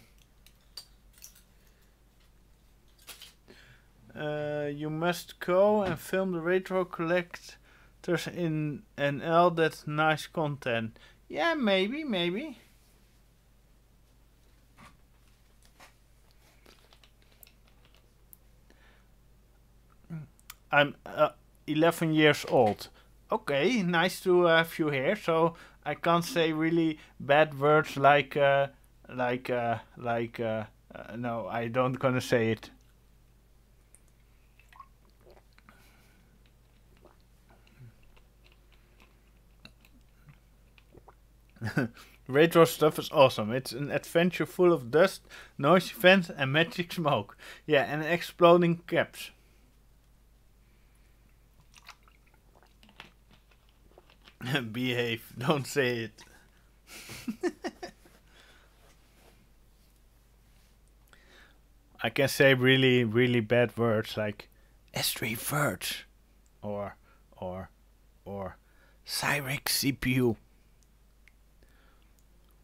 You must go and film the retro collectors in NL. That's nice content. Yeah, maybe. I'm 11 years old. Okay, nice to have you here. So I can't say really bad words like no, I don't gonna say it. Retro stuff is awesome. It's an adventure full of dust, noisy vents, and magic smoke. Yeah, and exploding caps. Behave, don't say it. I can say really, really bad words like S3 Verge or or or Cyrix CPU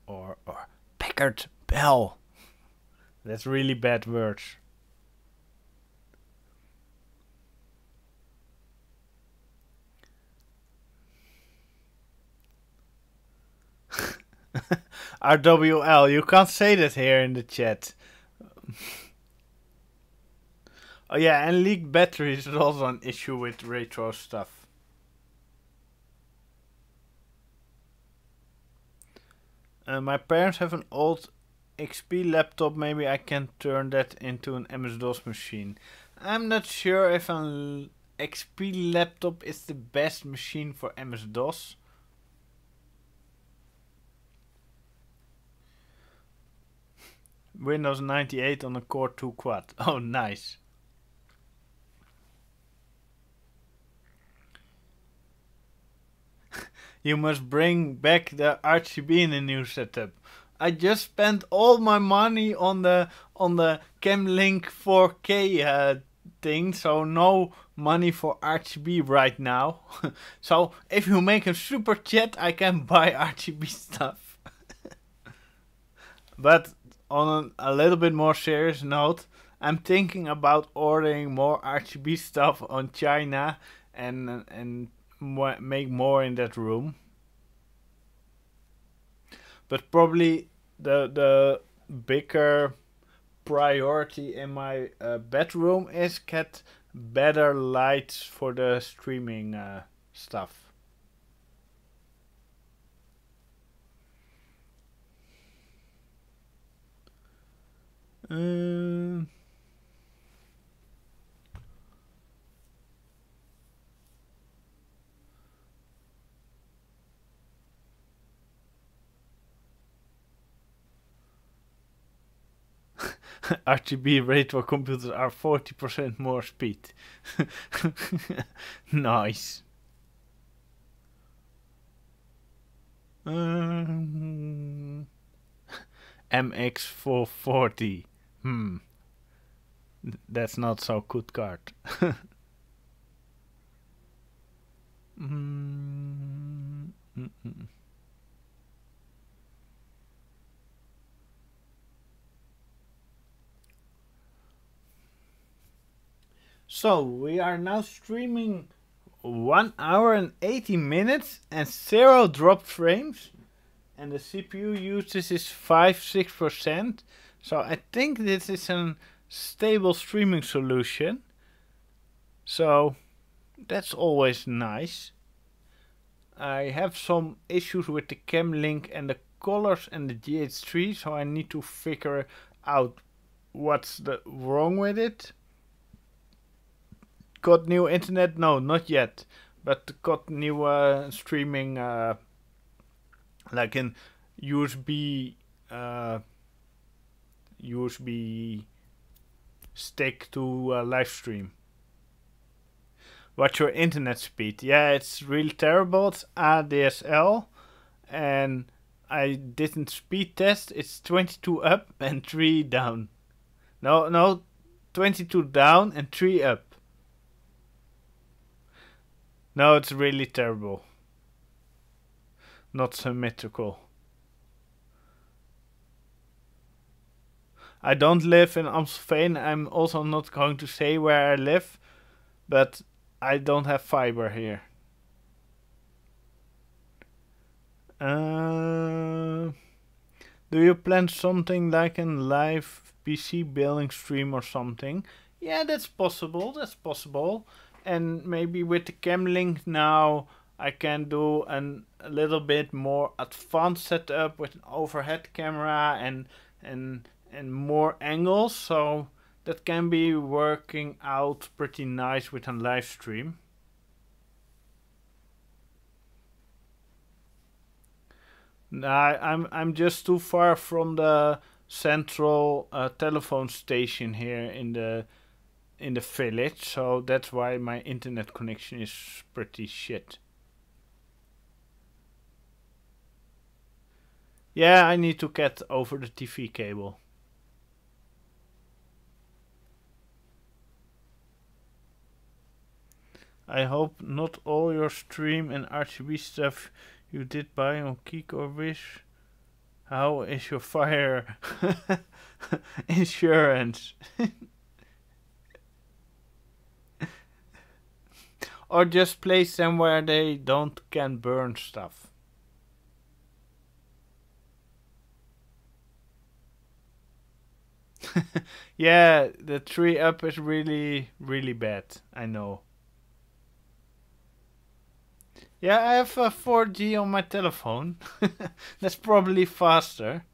or Packard Bell. That's really bad words. RWL, you can't say that here in the chat. Oh yeah, and leaked batteries is also an issue with retro stuff. My parents have an old XP laptop. Maybe I can turn that into an MS-DOS machine. I'm not sure if an XP laptop is the best machine for MS-DOS. Windows 98 on a Core 2 Quad. Oh, nice. You must bring back the RGB in a new setup. I just spent all my money on the Camlink 4K thing, so no money for RGB right now. So if you make a super chat, I can buy RGB stuff. But on a little bit more serious note, I'm thinking about ordering more RGB stuff on China and make more in that room. But probably the bigger priority in my bedroom is get better lights for the streaming stuff. RGB retro computers are 40% more speed. Nice. MX440. That's not so good card. So we are now streaming 1 hour and 80 minutes and 0 dropped frames. And the CPU usage is 5-6%. So I think this is a stable streaming solution. So that's always nice. I have some issues with the Camlink and the colors and the GH3, so I need to figure out what's wrong with it. Got new internet? No, not yet. But got new streaming, like an USB stick to live stream. What's your internet speed? Yeah, it's really terrible. It's ADSL, and I didn't speed test. It's 22 up and 3 down. No, 22 down and 3 up. No, it's really terrible. Not symmetrical. I don't live in Amstelveen. I'm also not going to say where I live, but I don't have fiber here. Do you plan something like a live PC building stream or something? Yeah, that's possible. That's possible. And maybe with the Camlink now, I can do a little bit more advanced setup with an overhead camera and more angles. So that can be working out pretty nice with a live stream. Nah, I'm just too far from the central telephone station here in the village, so that's why my internet connection is pretty shit. Yeah, I need to get over the TV cable. I hope not all your stream and RGB stuff you did buy on Kik or Wish. How is your fire insurance? Or just place them where they don't can burn stuff. Yeah, the tree up is really, really bad. I know. Yeah, I have a 4G on my telephone. That's probably faster.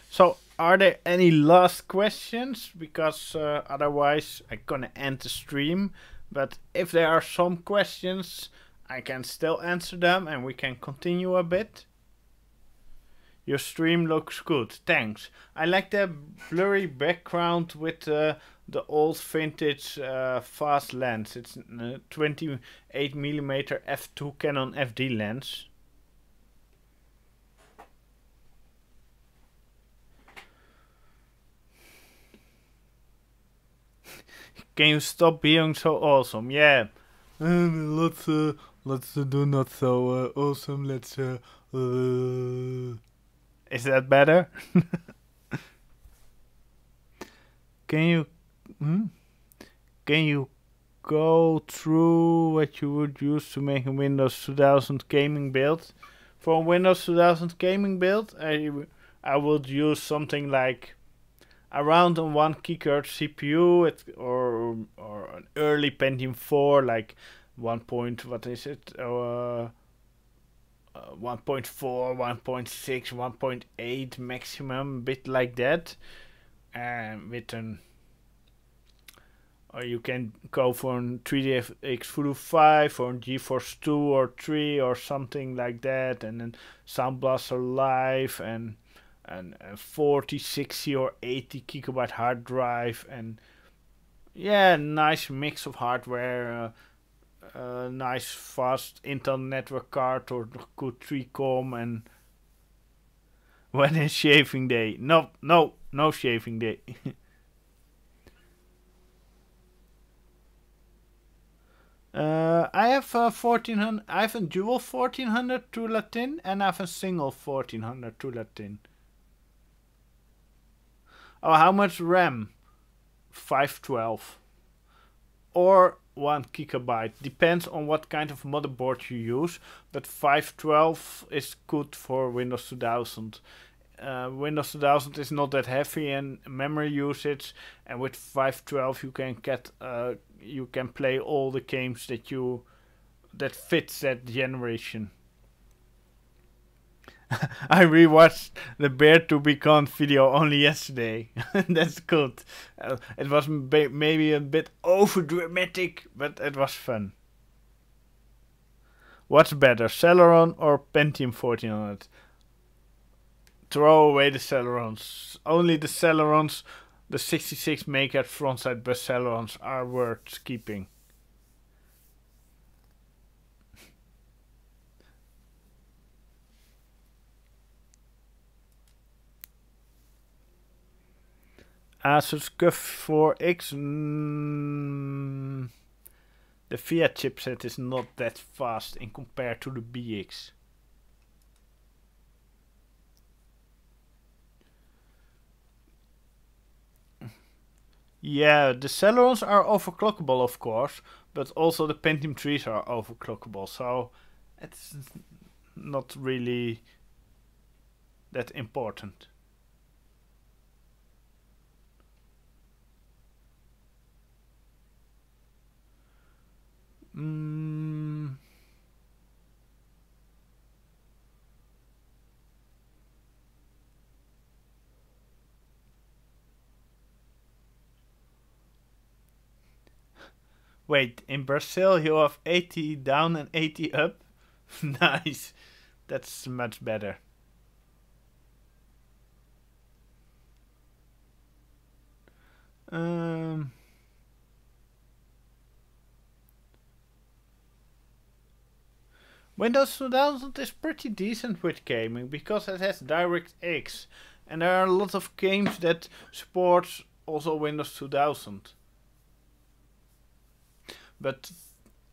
So, are there any last questions? Because otherwise, I'm gonna end the stream. But if there are some questions, I can still answer them and we can continue a bit. Your stream looks good, thanks. I like the blurry background with the old vintage fast lens. It's a 28mm f2 Canon FD lens. Can you stop being so awesome? Yeah. Let's do not so awesome. Let's Is that better? Can you can you go through what you would use to make a Windows 2000 gaming build? For a Windows 2000 gaming build, I would use something like around a 1 GHz CPU or an early Pentium 4 like 1. What is it? 1.4, 1.6, 1.8 maximum, a bit like that. And with an or you can go for an 3DX Voodoo 5 or GeForce 2 or 3 or something like that, and then Sound Blaster Live and 40, 60 or 80 gigabyte hard drive, and yeah, nice mix of hardware, nice fast Intel network card or good 3-com, and when is shaving day? No shaving day. I have a 1400. I have a dual 1400 to Latin, and I have a single 1400 to Latin. Oh, how much RAM? 512 or 1 gigabyte. Depends on what kind of motherboard you use, but 512 is good for Windows 2000. Windows 2000 is not that heavy in memory usage, and with 512 you can play all the games that fits that generation. I rewatched the Bear to Be Gone video only yesterday. That's good. It was maybe a bit over dramatic, but it was fun. What's better, Celeron or Pentium 1400? Throw away the Celerons. Only the Celerons, the 66 MHz frontside bus Celerons, are worth keeping. Asus CUF 4X. The VIA chipset is not that fast in compared to the BX. Yeah, the Celerons are overclockable, of course, but also the Pentium 3s are overclockable, so it's not really that important. Wait, in Brazil you have 80 down and 80 up? Nice. That's much better. Windows 2000 is pretty decent with gaming because it has DirectX, and there are a lot of games that support also Windows 2000. But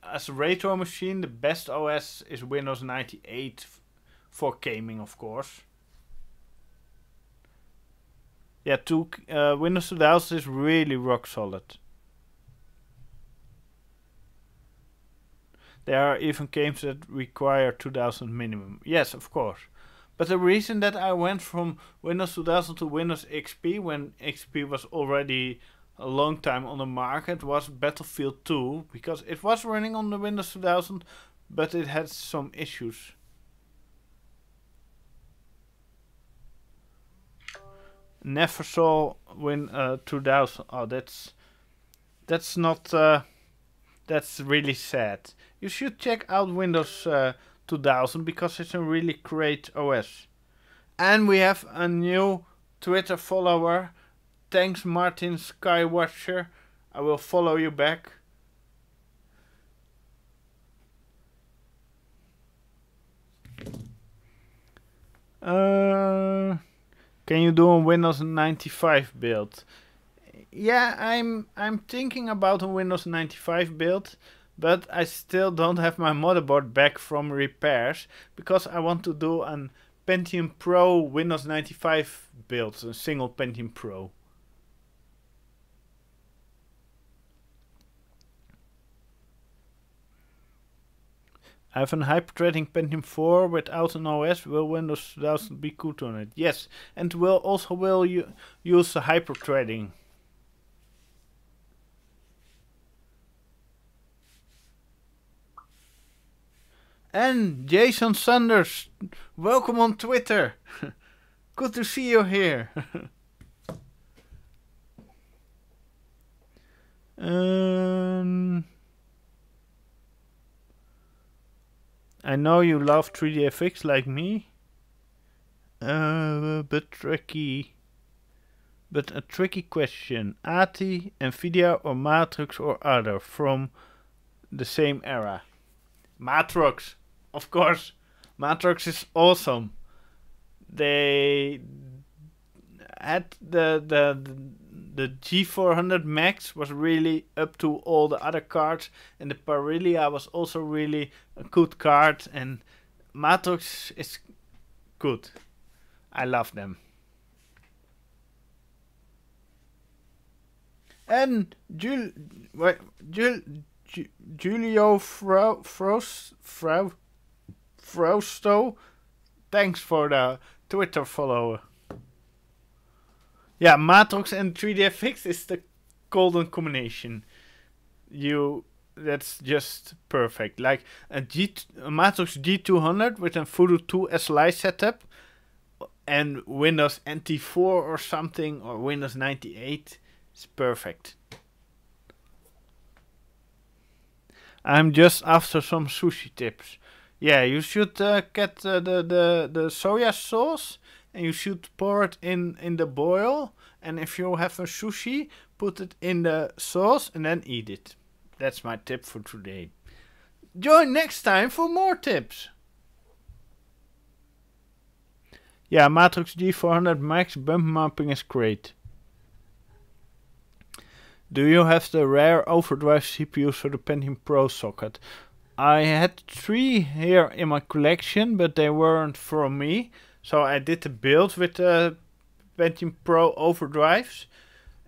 as a retro machine, the best OS is Windows 98 for gaming, of course. Yeah, Windows 2000 is really rock solid. There are even games that require 2000 minimum. Yes, of course. But the reason that I went from Windows 2000 to Windows XP when XP was already a long time on the market was Battlefield 2, because it was running on the Windows 2000, but it had some issues. Never saw Win 2000. Oh, that's not. That's really sad. You should check out Windows 2000 because it's a really great OS. And we have a new Twitter follower. Thanks, Martin Skywatcher. I will follow you back. Can you do a Windows 95 build? Yeah, I'm thinking about a Windows 95 build, but I still don't have my motherboard back from repairs because I want to do an Pentium Pro Windows 95 build, a single Pentium Pro. I have a hyper-threading Pentium 4 without an OS. Will Windows 2000 be good on it? Yes, and will use the hyper-threading. And Jason Sanders, welcome on Twitter. Good to see you here. I know you love 3DFX like me. But tricky. But a tricky question. ATI, Nvidia or Matrix or other from the same era? Matrix, of course. Matrix is awesome. They had the G400 Max was really up to all the other cards, and the Parilla was also really a good card, and Matrix is good. I love them. And Julio Frosto, thanks for the Twitter follower. Yeah, Matrox and 3DFX is the golden combination. That's just perfect. Like a Matrox G200 with a Voodoo 2 SLI setup and Windows NT4 or something, or Windows 98. It's perfect. I'm just after some sushi tips. Yeah, you should get the soya sauce and you should pour it in the boil. And if you have a sushi, put it in the sauce and then eat it. That's my tip for today. Join next time for more tips. Yeah, Matrix G400 Max bump mapping is great. Do you have the rare overdrive CPUs for the Pentium Pro socket? I had 3 here in my collection, but they weren't from me. So I did the build with the Pentium Pro overdrives.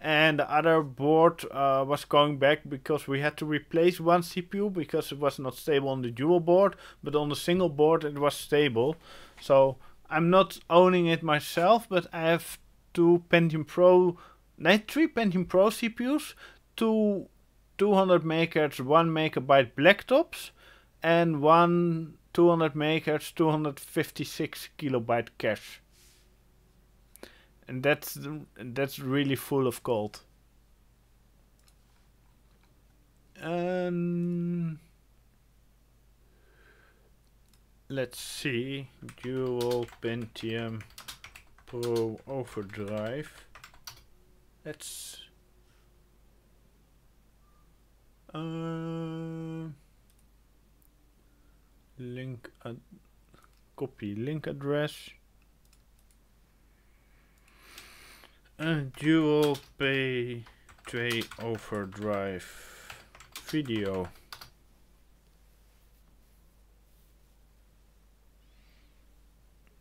And the other board was going back because we had to replace one CPU because it was not stable on the dual board. But on the single board it was stable. So I'm not owning it myself, but I have 3 Pentium Pro CPUs, 2 200 MHz 1 MB blacktops, and 1 200 MHz 256 KB cache. And that's really full of gold. let's see. Dual Pentium Pro Overdrive. Let's copy link address. Dual Pay Tray Overdrive video.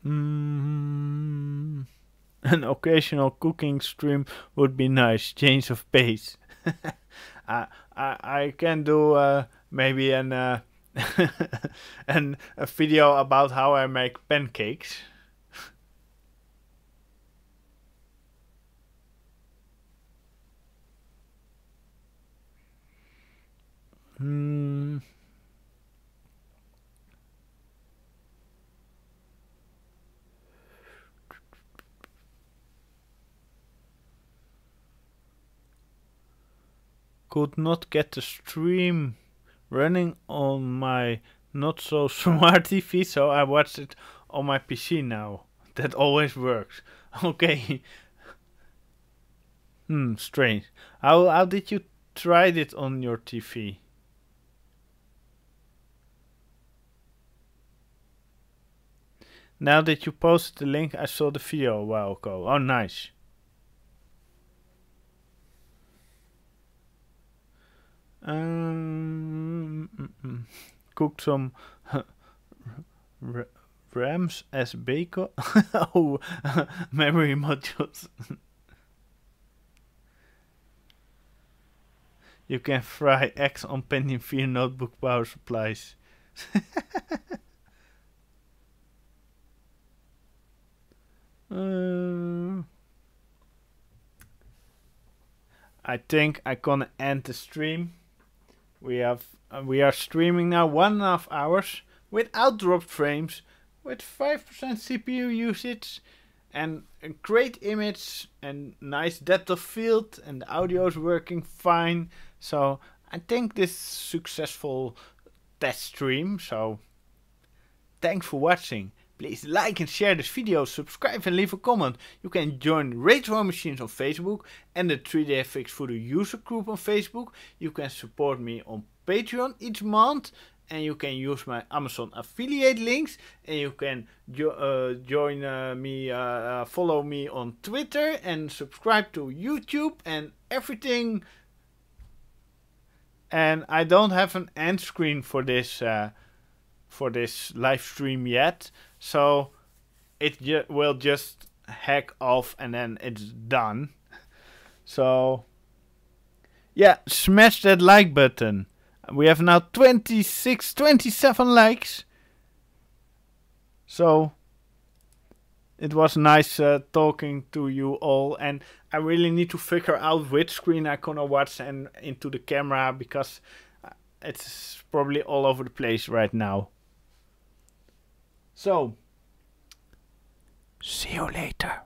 An occasional cooking stream would be nice. Change of pace. I can do maybe an a video about how I make pancakes. Could not get the stream running on my not so smart TV, so I watched it on my PC now. That always works. Okay. Strange. How did you try it on your TV? Now that you posted the link, I saw the video a while ago. Oh, nice. Cooked some rams as bacon. Oh, memory modules. You can fry eggs on Pentium 4 notebook power supplies. I think I'm gonna end the stream. We are streaming now 1.5 hours without dropped frames, with 5% CPU usage, and a great image and nice depth of field, and the audio is working fine. So I think this is successful test stream. So thanks for watching. Please like and share this video, subscribe and leave a comment. You can join Retro Machines on Facebook and the 3DFX for the user group on Facebook. You can support me on Patreon each month, and you can use my Amazon affiliate links, and you can follow me on Twitter and subscribe to YouTube and everything. And I don't have an end screen for this live stream yet, so it will just hack off and then it's done. So yeah, smash that like button. We have now 27 likes. So it was nice talking to you all, and I really need to figure out which screen I'm gonna watch and into the camera, because it's probably all over the place right now. So, see you later.